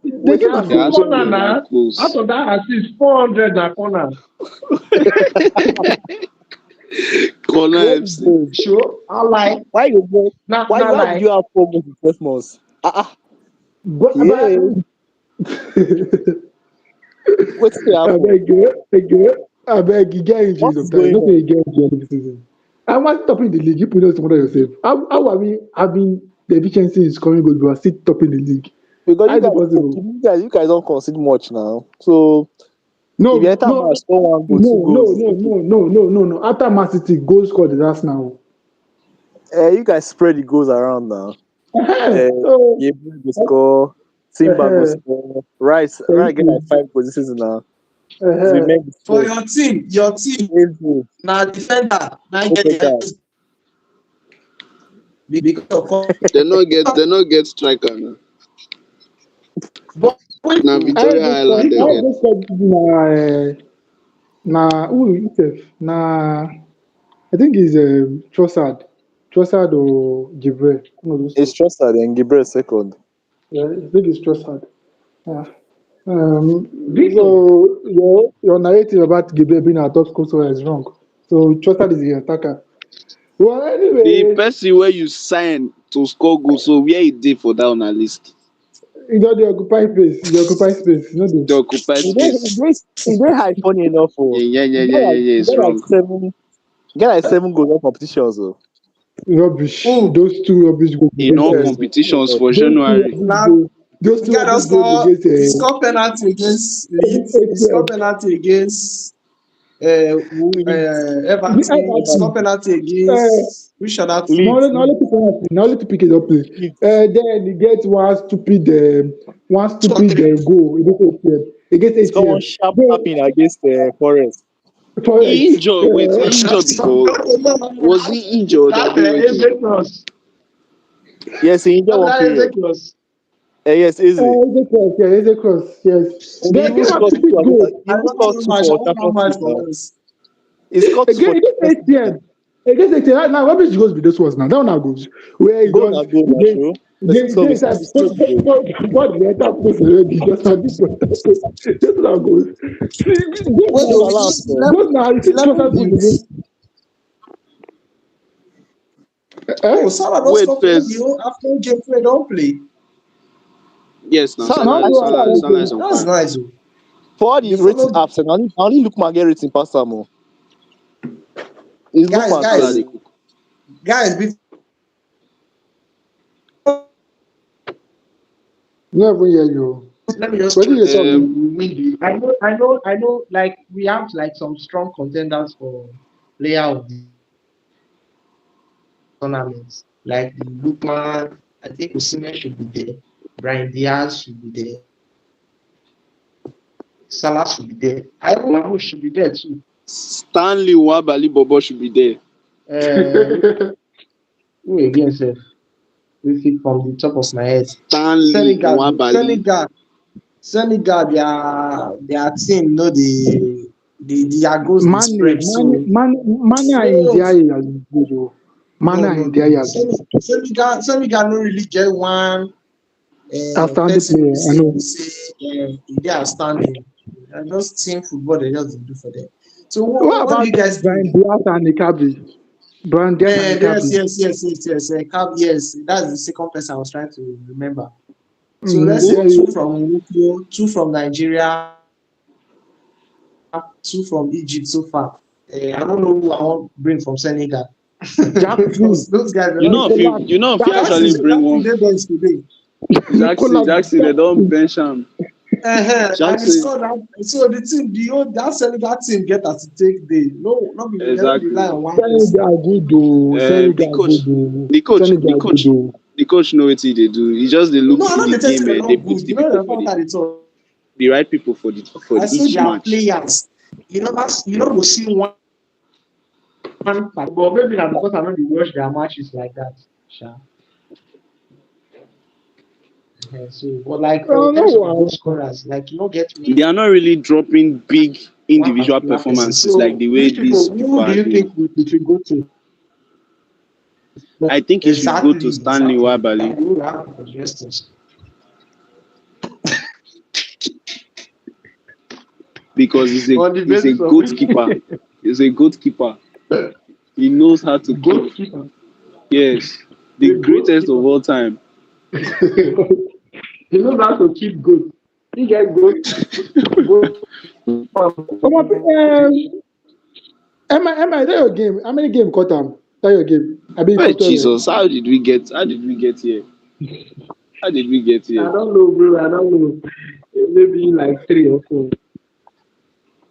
They give Out assist. They of ask you corner now. about goals. Out of that assist, 400 na corner. Corner What FC. goals? Sure, I like. Why you go? Now, Why like. did you have 4 goals in 12 months? But, Yeah. What's the I happen? beg you, I beg you, get injuries What's sometimes. going Not on? say you get injuries every season. I'm not topping the league. You put us together yourself. How are we having the efficiency is coming good, but still topping the league? Because How is it possible? you guys don't concede much now. So No, if you enter no, match, score 1 goal, 2 goals. no. After Man City, goal scored is Arsenal. You guys spread the goals around now. So, Gabriel go score, Timber go score. Right get like 5 goals this season now. Remain the For score. your team, 8 goals. now defender, now Look get at that. the because of They not get striker now. but when Now Victoria Island they get. I just na who is it? Na I think it's Trossard or Gibril. One of those It's two. Trossard and Gabriel second. Yeah, I think it's Trossard. Yeah. Victor. So your narrative about Gibril being our top scorer is wrong. So Trossard is the attacker. Well, The anyway, person where you sign to score goals, so where it did for that on a list. you know the occupy space. The occupy space. You know The the occupied space. It's very high funny enough. Yeah, You it's get like wrong. 7 goals on competitions. rubbish. who Those two rubbish goals In all against. competitions for Those two January. rubbish now goals. Those the two guy rubbish just goals score he against. score penalty against Leeds, he score penalty against Everton, he score penalty against which other team? Leeds. Now let pick it up, please. Leeds. Then he gets one stupid goal against Score one ATM. sharp tapping against Forest. He injured. Wait, he injured before. Was he injured? That Waiting. Cross. Yes, he injured one period. Cross. Yes, easy. It's a cross, yes. He Then even give one scored stupid 2 goal. He even scored 2 for Champions League now. He scored 2 for Against Champions League. ATM. Against ATM. Now rubbish goals with those ones now. That one now goes. Where he Goal goes na goal na true. against So we still goal. God the entire place already. Just now this one. Just now goes. Wait, No, no, balance, Goes now. You see 11 Trossard games. Oh, Salah don't Wait score first. after game play don't play. Yes, now Salah Salah is on That's fire. nice. Oh. for all They the rating follow apps, and only Lookman get rating past am. It's guys, Lookman Salah guys, dey too. cook. guys. Before Never hear you. Let me just What did you check. talk? I know. Like we have like some strong contenders for player of the tournaments. Like the Lookman, I think Osimhen should be there. Brian Diaz should be there. Salah should be there. I don't know who should be there too. Stanley Wabali Bobo should be there. Who again, sir? We think from the top of my head. Stanley Wabali. Senegal, their team, no, their goals they spread. So Mane and Ndiaye has been good. Oh. Mane and Ndiaye has been good. Senegal no really get one Outstanding player, I know. say they are standing. And those team football they just do for them. So What what do about you guys Brian think? Diaz and Ikabi? Brian Diaz and Ikabi. Yes. That's the second person I was trying to remember. So let's Yeah, say two from Morocco, 2 from Nigeria, 2 from Egypt so far. I don't know who I want to bring from Senegal. Because those guys You know if you actually bring one. Jackson, they don't bench him. And Jackson. he scored that. So the team, that Senegal team get as to take day. No, they don't Exactly. rely on one person. Senegal good though. Senegal good though. The coach, Senegal good though. the coach know what they do. He just they look No, I'm see not the detecting game. they're They not put good. the You know, people they're for not at all. the right people for I say each they are match. players. You know, we see one part, but maybe not because I know they watch their matches like that. Sure. So, but like for in No, terms of goal wow. scorers, like you don't get They are not really dropping big one individual particular person. performances like So the way these people, these people who do are you doing. think we should go to? I think he should go to Exactly, Stanley exactly. Wabali You have suggestions. because On the he's a basis of goalkeeper. He's a goalkeeper. He knows how to keep. goalkeeper, Yes, the a greatest of goalkeeper. all time. He knows how to keep good. He get good. Come on, Emma, is that your game? How many game caught them? That your game? I mean, Well, caught 12. Jesus, how did we get here? How did we get I here? don't know, bro. I don't know. Maybe like 3 or 4.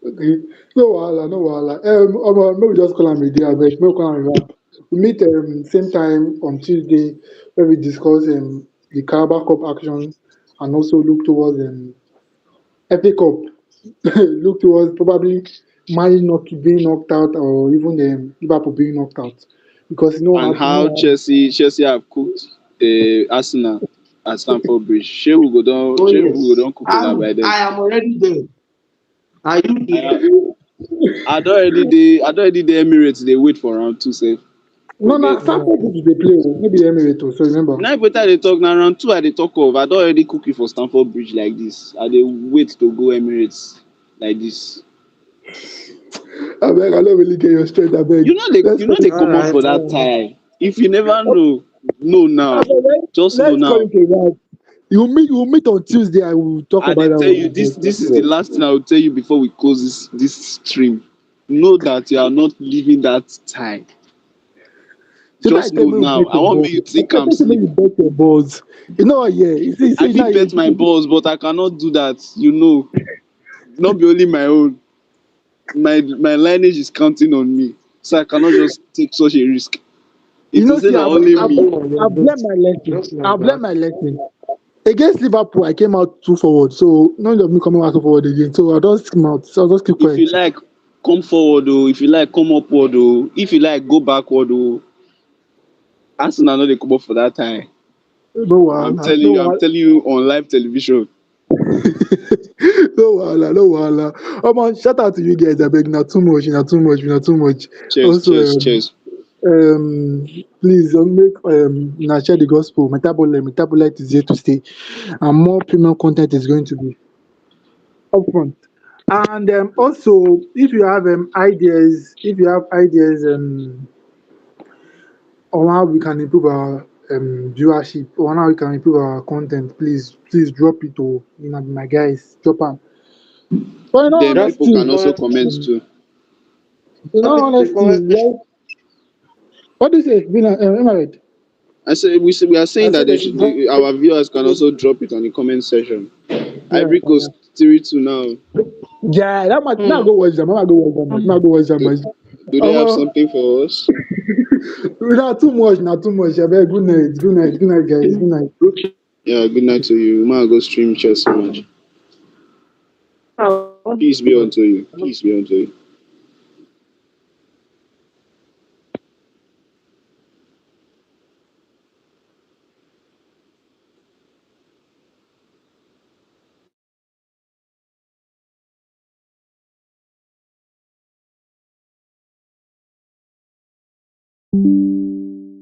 Okay. No wahala, no wahala. Maybe just call am a day, abeg. Make we call am a wrap. We meet same time on Tuesday where we discuss the Carabao Cup action and also look towards FA Cup. Look towards probably Man U not being knocked out or even Liverpool being knocked out because And how Chelsea have cooked Arsenal at Stamford Bridge. Oh Shey we go yes. don cook una by then. I am already there. Are you there? I I don already dey Emirates dey wait for round two sef. no na Forget. Stamford Bridge dey play o, no be Emirates o, so remember. Na better dey talk na round two I dey talk of. I don already cook you for Stamford Bridge like this. I dey wait to go Emirates like this. Abeg, I no really get your strength, abeg. Let's You call know it. dey All comot right. for that All right. tie. If you never know now. Abeg, Just know let's call now. it a wrap. You meet on Tuesday. I will talk I dey about that tell you one. this is the last thing I will tell you before we close this stream. Know that you are not leaving that tie. So I Just tell know me you now. bet I your want balls. make you think I am tell me sleep. you bet your balls. You know what? Yeah. You I see now fit bet my balls, but I cannot do that. You know, not be only my own. My lineage is counting on me, so I cannot just take such a risk. you It know will say see na I've only I've, me. I've learned my lesson. Just like I've learned that. my lesson. Against Liverpool, I came out too forward. So none of me coming out too forward again. So I don't come out. So I just keep If you quiet. like, come forward oh. If you like, come upward oh. If you like, go backward oh. Arsenal no dey comot for that time. No wahala. No I'm wahala. telling you on live television. No wahala. No wahala. Shout out to you guys. I beg. Not too much. Not too much. Not too much. Cheers, Also, cheers, cheers. please don't make na share the gospel. Metabolite is here to stay, and more premium content is going to be upfront. And also, if you have ideas on how we can improve our viewership or on how we can improve our content, please drop it to my guys, drop them. But in all Then Drop people honesty, the can also comment comment section. too. in Drop all it in the honesty, comment section. what do you say? Am I right? We are I saying that said they should drop our viewers can also drop it on the comment section. Yeah. Ivory Coast 3-2 now. Yeah, that might now Hmm. go watch them. I go watch them. Now go watch them. Do, do they have something for us? Not too much, not too much. I beg, good night, guys. Good night. Okay. Yeah, good night to you. Man, go stream chess so much. I Peace be unto you. Peace be unto you.